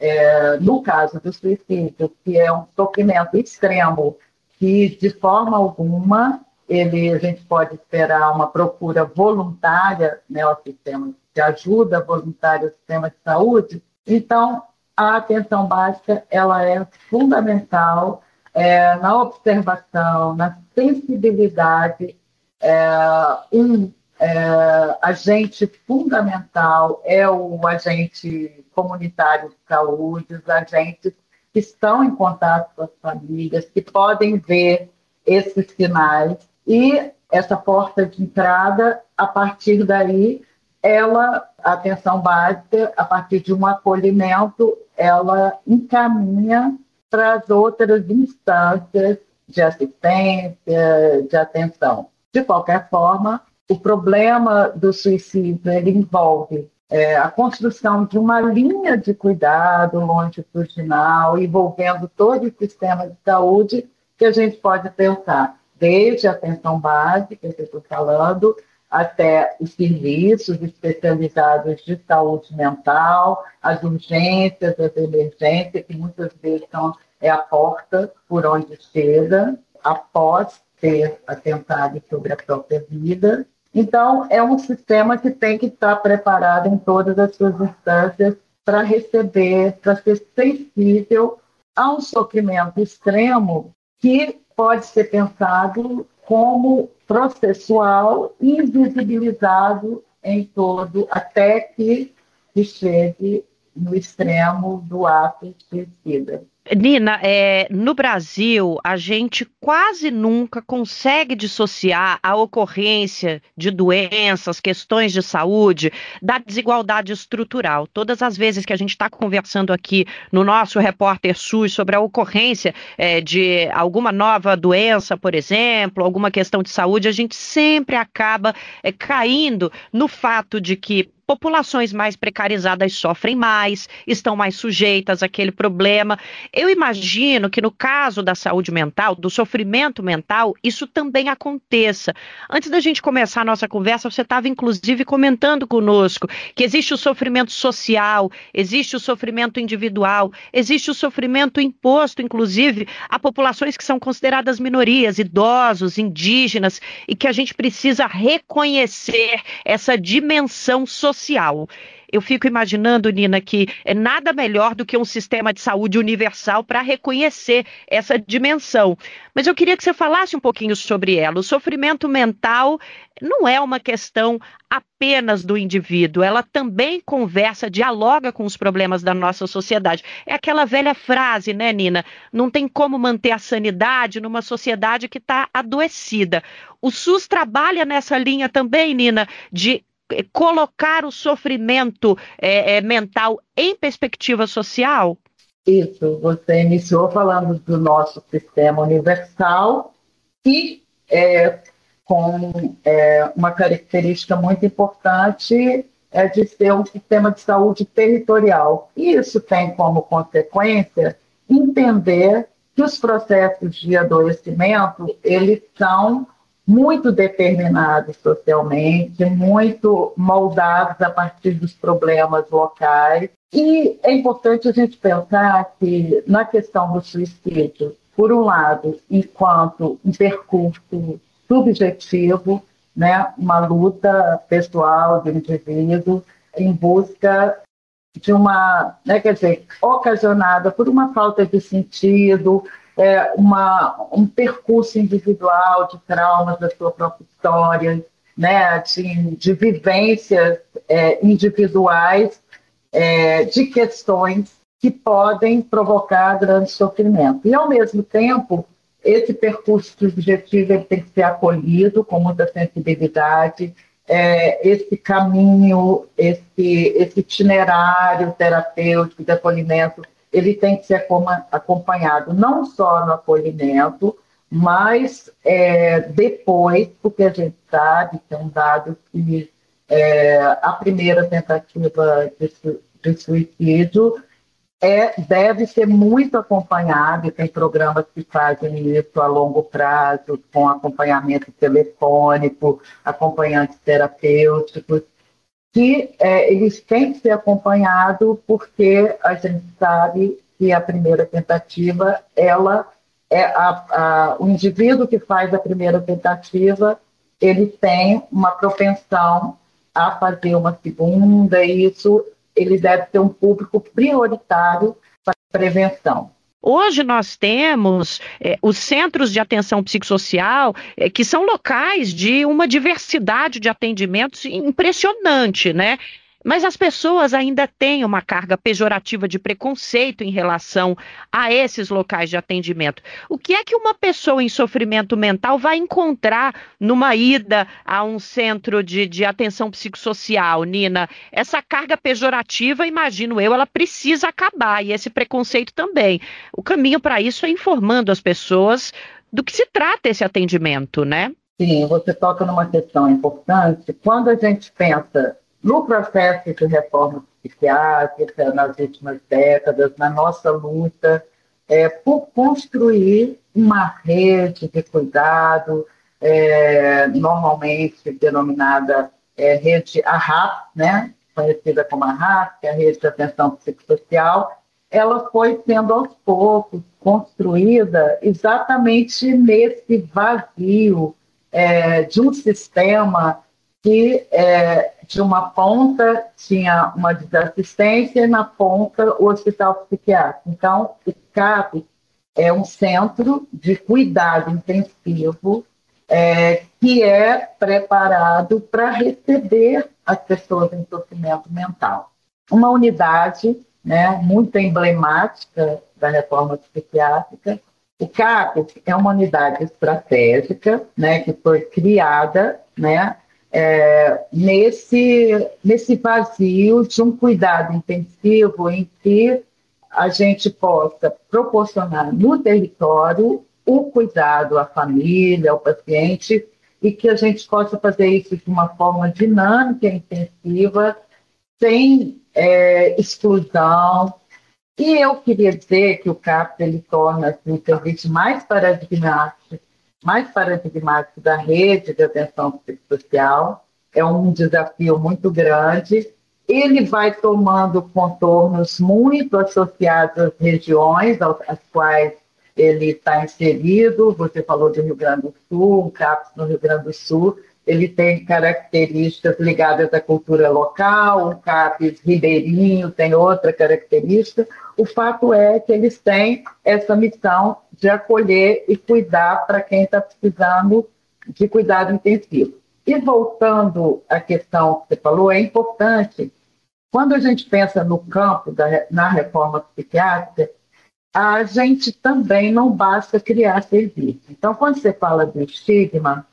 no caso do suicídio, que é um sofrimento extremo, que de forma alguma a gente pode esperar uma procura voluntária, né, ao sistema de ajuda voluntária ao sistema de saúde, então a atenção básica ela é fundamental na observação, na sensibilidade. Agente fundamental é o agente comunitário de saúde, os agentes que estão em contato com as famílias, que podem ver esses sinais, e essa porta de entrada, a partir daí, a atenção básica, a partir de um acolhimento, ela encaminha para as outras instâncias de assistência, de atenção. De qualquer forma, o problema do suicídio ele envolve a construção de uma linha de cuidado longitudinal, envolvendo todo o sistema de saúde, que a gente pode pensar desde a atenção básica, que eu estou falando, até os serviços especializados de saúde mental, as urgências, as emergências, que muitas vezes são a porta por onde chega, após ter atentado sobre a própria vida. Então, é um sistema que tem que estar preparado em todas as suas instâncias para receber, para ser sensível a um sofrimento extremo que pode ser pensado como processual e invisibilizado em todo, até que chegue no extremo do ato suicida. Nina, no Brasil, a gente quase nunca consegue dissociar a ocorrência de doenças, questões de saúde, da desigualdade estrutural. Todas as vezes que a gente está conversando aqui no nosso Repórter SUS sobre a ocorrência de alguma nova doença, por exemplo, alguma questão de saúde, a gente sempre acaba caindo no fato de que populações mais precarizadas sofrem mais, estão mais sujeitas àquele problema. Eu imagino que no caso da saúde mental, do sofrimento mental, isso também aconteça. Antes da gente começar a nossa conversa, você estava inclusive comentando conosco que existe o sofrimento social, existe o sofrimento individual, existe o sofrimento imposto, inclusive, a populações que são consideradas minorias, idosos, indígenas, e que a gente precisa reconhecer essa dimensão social social. Eu fico imaginando, Nina, que é nada melhor do que um sistema de saúde universal para reconhecer essa dimensão. Mas eu queria que você falasse um pouquinho sobre ela. O sofrimento mental não é uma questão apenas do indivíduo, ela também conversa, dialoga com os problemas da nossa sociedade. É aquela velha frase, né, Nina? Não tem como manter a sanidade numa sociedade que está adoecida. O SUS trabalha nessa linha também, Nina, de colocar o sofrimento mental em perspectiva social? Isso, você iniciou falando do nosso sistema universal e com uma característica muito importante de ser um sistema de saúde territorial. E isso tem como consequência entender que os processos de adoecimento, eles são muito determinados socialmente, muito moldados a partir dos problemas locais. E é importante a gente pensar que, na questão do suicídio, por um lado, enquanto um percurso subjetivo, né, uma luta pessoal do indivíduo em busca de uma, ocasionada por uma falta de sentido, um percurso individual de traumas da sua própria história, né, de vivências individuais, de questões que podem provocar grande sofrimento. E, ao mesmo tempo, esse percurso subjetivo ele tem que ser acolhido com muita sensibilidade, esse caminho, esse itinerário terapêutico de acolhimento, ele tem que ser acompanhado não só no acolhimento, mas depois, porque a gente sabe que é um dado que a primeira tentativa de suicídio deve ser muito acompanhada, e tem programas que fazem isso a longo prazo, com acompanhamento telefônico, acompanhantes terapêuticos, que eles têm que ser acompanhados porque a gente sabe que a primeira tentativa, o indivíduo que faz a primeira tentativa, ele tem uma propensão a fazer uma segunda, e isso ele deve ter um público prioritário para prevenção. Hoje nós temos os centros de atenção psicossocial, que são locais de uma diversidade de atendimentos impressionante, né? Mas as pessoas ainda têm uma carga pejorativa de preconceito em relação a esses locais de atendimento. O que é que uma pessoa em sofrimento mental vai encontrar numa ida a um centro de atenção psicossocial, Nina? Essa carga pejorativa, imagino eu, ela precisa acabar, e esse preconceito também. O caminho para isso é informando as pessoas do que se trata esse atendimento, né? Sim, você toca numa questão importante. Quando a gente pensa no processo de reforma psiquiátrica, nas últimas décadas, na nossa luta por construir uma rede de cuidado, normalmente denominada rede ARAP, né? Conhecida como ARAP, que é a Rede de Atenção Psicossocial, ela foi sendo aos poucos construída exatamente nesse vazio de um sistema que de uma ponta tinha uma desassistência e na ponta o hospital psiquiátrico. Então, o CAP é um centro de cuidado intensivo que é preparado para receber as pessoas em sofrimento mental. Uma unidade, né, muito emblemática da reforma psiquiátrica. O CAP é uma unidade estratégica, né, que foi criada, né, nesse vazio de um cuidado intensivo em que a gente possa proporcionar no território o cuidado à família, ao paciente, e que a gente possa fazer isso de uma forma dinâmica e intensiva, sem exclusão. E eu queria dizer que o CAP ele torna-se o serviço mais paradigmático da rede de atenção psicossocial. É um desafio muito grande. Ele vai tomando contornos muito associados às regiões às quais ele está inserido. Você falou do Rio Grande do Sul, o CAPS no Rio Grande do Sul. ele tem características ligadas à cultura local, o CAPES ribeirinho tem outra característica. O fato é que eles têm essa missão de acolher e cuidar para quem está precisando de cuidado intensivo. E voltando à questão que você falou, é importante, quando a gente pensa no campo, na reforma psiquiátrica, a gente também não basta criar serviço. Então, quando você fala do estigma,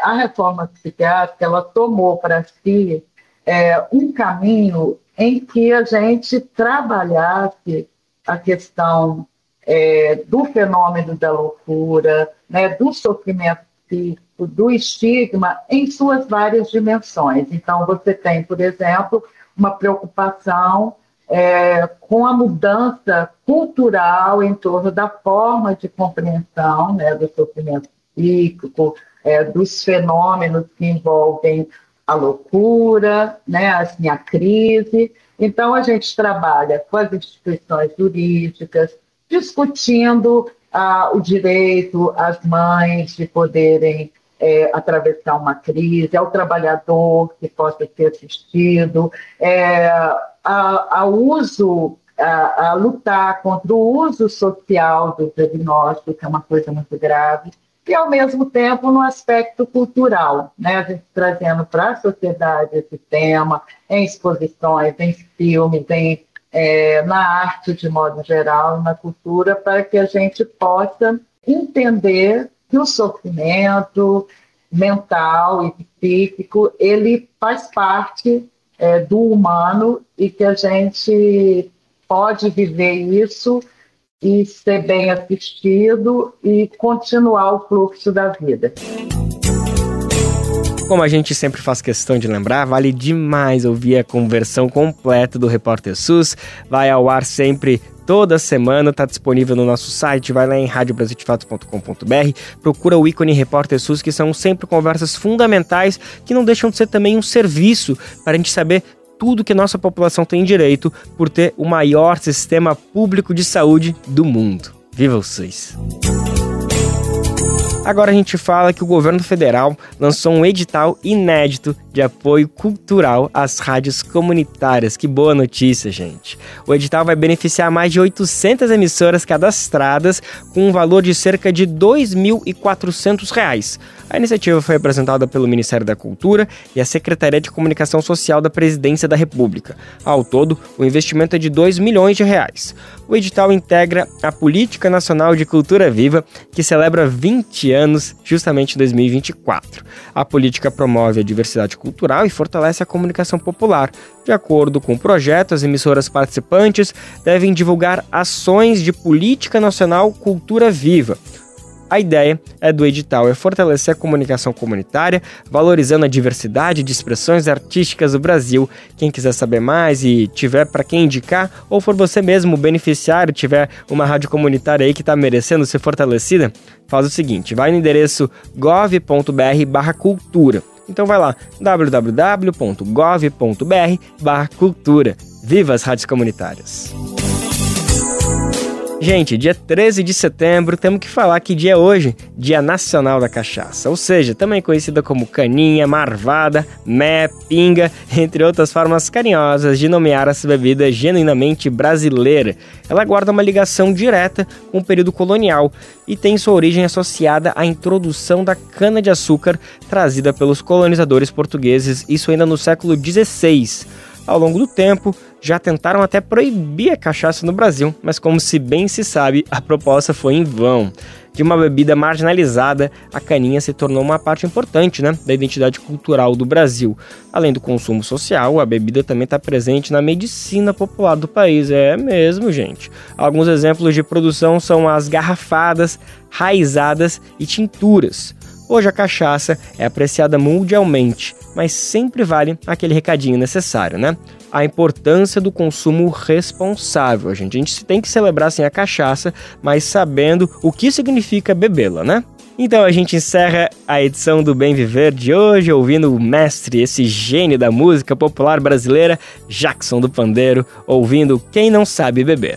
a reforma psiquiátrica ela tomou para si um caminho em que a gente trabalhasse a questão do fenômeno da loucura, né, do sofrimento psíquico, do estigma em suas várias dimensões. Então, você tem, por exemplo, uma preocupação com a mudança cultural em torno da forma de compreensão, né, do sofrimento psíquico, dos fenômenos que envolvem a loucura, né, assim, a crise. Então, a gente trabalha com as instituições jurídicas, discutindo o direito às mães de poderem atravessar uma crise, ao trabalhador que possa ser assistido, a lutar contra o uso social do diagnóstico, que é uma coisa muito grave, e, ao mesmo tempo, no aspecto cultural, né? A gente trazendo para a sociedade esse tema, em exposições, em filmes, na arte de modo geral, na cultura, para que a gente possa entender que o sofrimento mental e psíquico, ele faz parte do humano e que a gente pode viver isso e ser bem assistido e continuar o fluxo da vida. Como a gente sempre faz questão de lembrar, vale demais ouvir a conversão completa do Repórter SUS. Vai ao ar sempre toda semana, está disponível no nosso site, vai lá em radiobrasildefato.com.br, procura o ícone Repórter SUS, que são sempre conversas fundamentais, que não deixam de ser também um serviço para a gente saber tudo que nossa população tem direito por ter o maior sistema público de saúde do mundo. Viva o SUS! Agora a gente fala que o governo federal lançou um edital inédito de apoio cultural às rádios comunitárias. Que boa notícia, gente! O edital vai beneficiar mais de 800 emissoras cadastradas com um valor de cerca de R$ 2.400. A iniciativa foi apresentada pelo Ministério da Cultura e a Secretaria de Comunicação Social da Presidência da República. Ao todo, o investimento é de R$ 2 milhões. O edital integra a Política Nacional de Cultura Viva, que celebra 20 anos justamente em 2024. A política promove a diversidade cultural e fortalece a comunicação popular. De acordo com o projeto, as emissoras participantes devem divulgar ações de Política Nacional Cultura Viva. A ideia do edital é fortalecer a comunicação comunitária, valorizando a diversidade de expressões artísticas do Brasil. Quem quiser saber mais e tiver para quem indicar, ou for você mesmo beneficiário, tiver uma rádio comunitária aí que está merecendo ser fortalecida, faz o seguinte, vai no endereço gov.br/cultura. Então vai lá, www.gov.br/cultura. Viva as rádios comunitárias! Gente, dia 13 de setembro, temos que falar que dia é hoje, Dia Nacional da Cachaça, ou seja, também conhecida como caninha, marvada, mé, pinga, entre outras formas carinhosas de nomear essa bebida genuinamente brasileira. Ela guarda uma ligação direta com o período colonial e tem sua origem associada à introdução da cana-de-açúcar trazida pelos colonizadores portugueses, isso ainda no século XVI. Ao longo do tempo, já tentaram até proibir a cachaça no Brasil, mas como bem se sabe, a proposta foi em vão. De uma bebida marginalizada, a caninha se tornou uma parte importante, da identidade cultural do Brasil. Além do consumo social, a bebida também está presente na medicina popular do país. É mesmo, gente. Alguns exemplos de produção são as garrafadas, raizadas e tinturas. Hoje a cachaça é apreciada mundialmente, mas sempre vale aquele recadinho necessário, A importância do consumo responsável, A gente tem que celebrar a cachaça, mas sabendo o que significa bebê-la, Então a gente encerra a edição do Bem Viver de hoje ouvindo o mestre, esse gênio da música popular brasileira, Jackson do Pandeiro, ouvindo Quem Não Sabe Beber.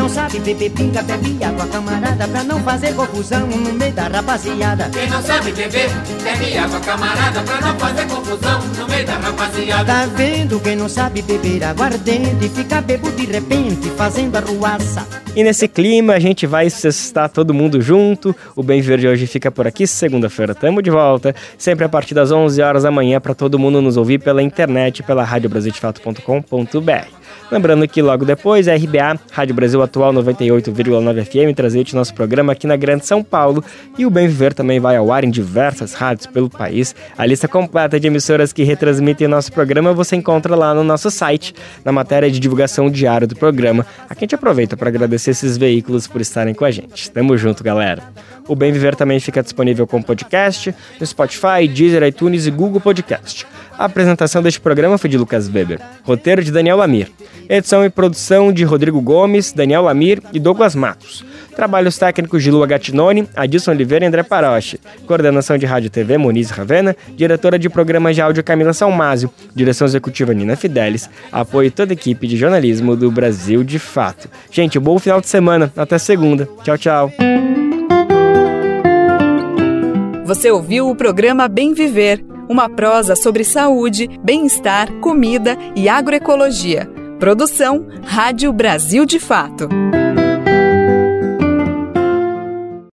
não sabe beber pinga, bebe água, camarada, pra não fazer confusão no meio da rapaziada. Quem não sabe beber, bebe água, camarada, pra não fazer confusão no meio da rapaziada. Tá vendo quem não sabe beber aguardente, fica bebo de repente, fazendo arruaça. E nesse clima a gente vai sextar todo mundo junto. O Bem Viver de hoje fica por aqui. Segunda-feira tamo de volta, sempre a partir das 11 horas da manhã, para todo mundo nos ouvir pela internet, pela radiobrasildefato.com.br. Lembrando que logo depois a RBA, Rádio Brasil Atual 98,9 FM, transmite nosso programa aqui na Grande São Paulo, e o Bem Viver também vai ao ar em diversas rádios pelo país. A lista completa de emissoras que retransmitem nosso programa você encontra lá no nosso site, na matéria de divulgação diária do programa. Aqui a gente aproveita para agradecer esses veículos por estarem com a gente. Tamo junto, galera! O Bem Viver também fica disponível como podcast no Spotify, Deezer, iTunes e Google Podcast. A apresentação deste programa foi de Lucas Weber. Roteiro de Daniel Lamir. Edição e produção de Rodrigo Gomes, Daniel Lamir e Douglas Matos. Trabalhos técnicos de Lua Gattinoni, Adilson Oliveira e André Paroche. Coordenação de Rádio e TV, Moniz Ravena. Diretora de programas de áudio, Camila Salmásio. Direção executiva, Nina Fidelis. Apoio toda a equipe de jornalismo do Brasil de Fato. Gente, bom final de semana. Até segunda. Tchau, tchau. Você ouviu o programa Bem Viver, uma prosa sobre saúde, bem-estar, comida e agroecologia. Produção Rádio Brasil de Fato.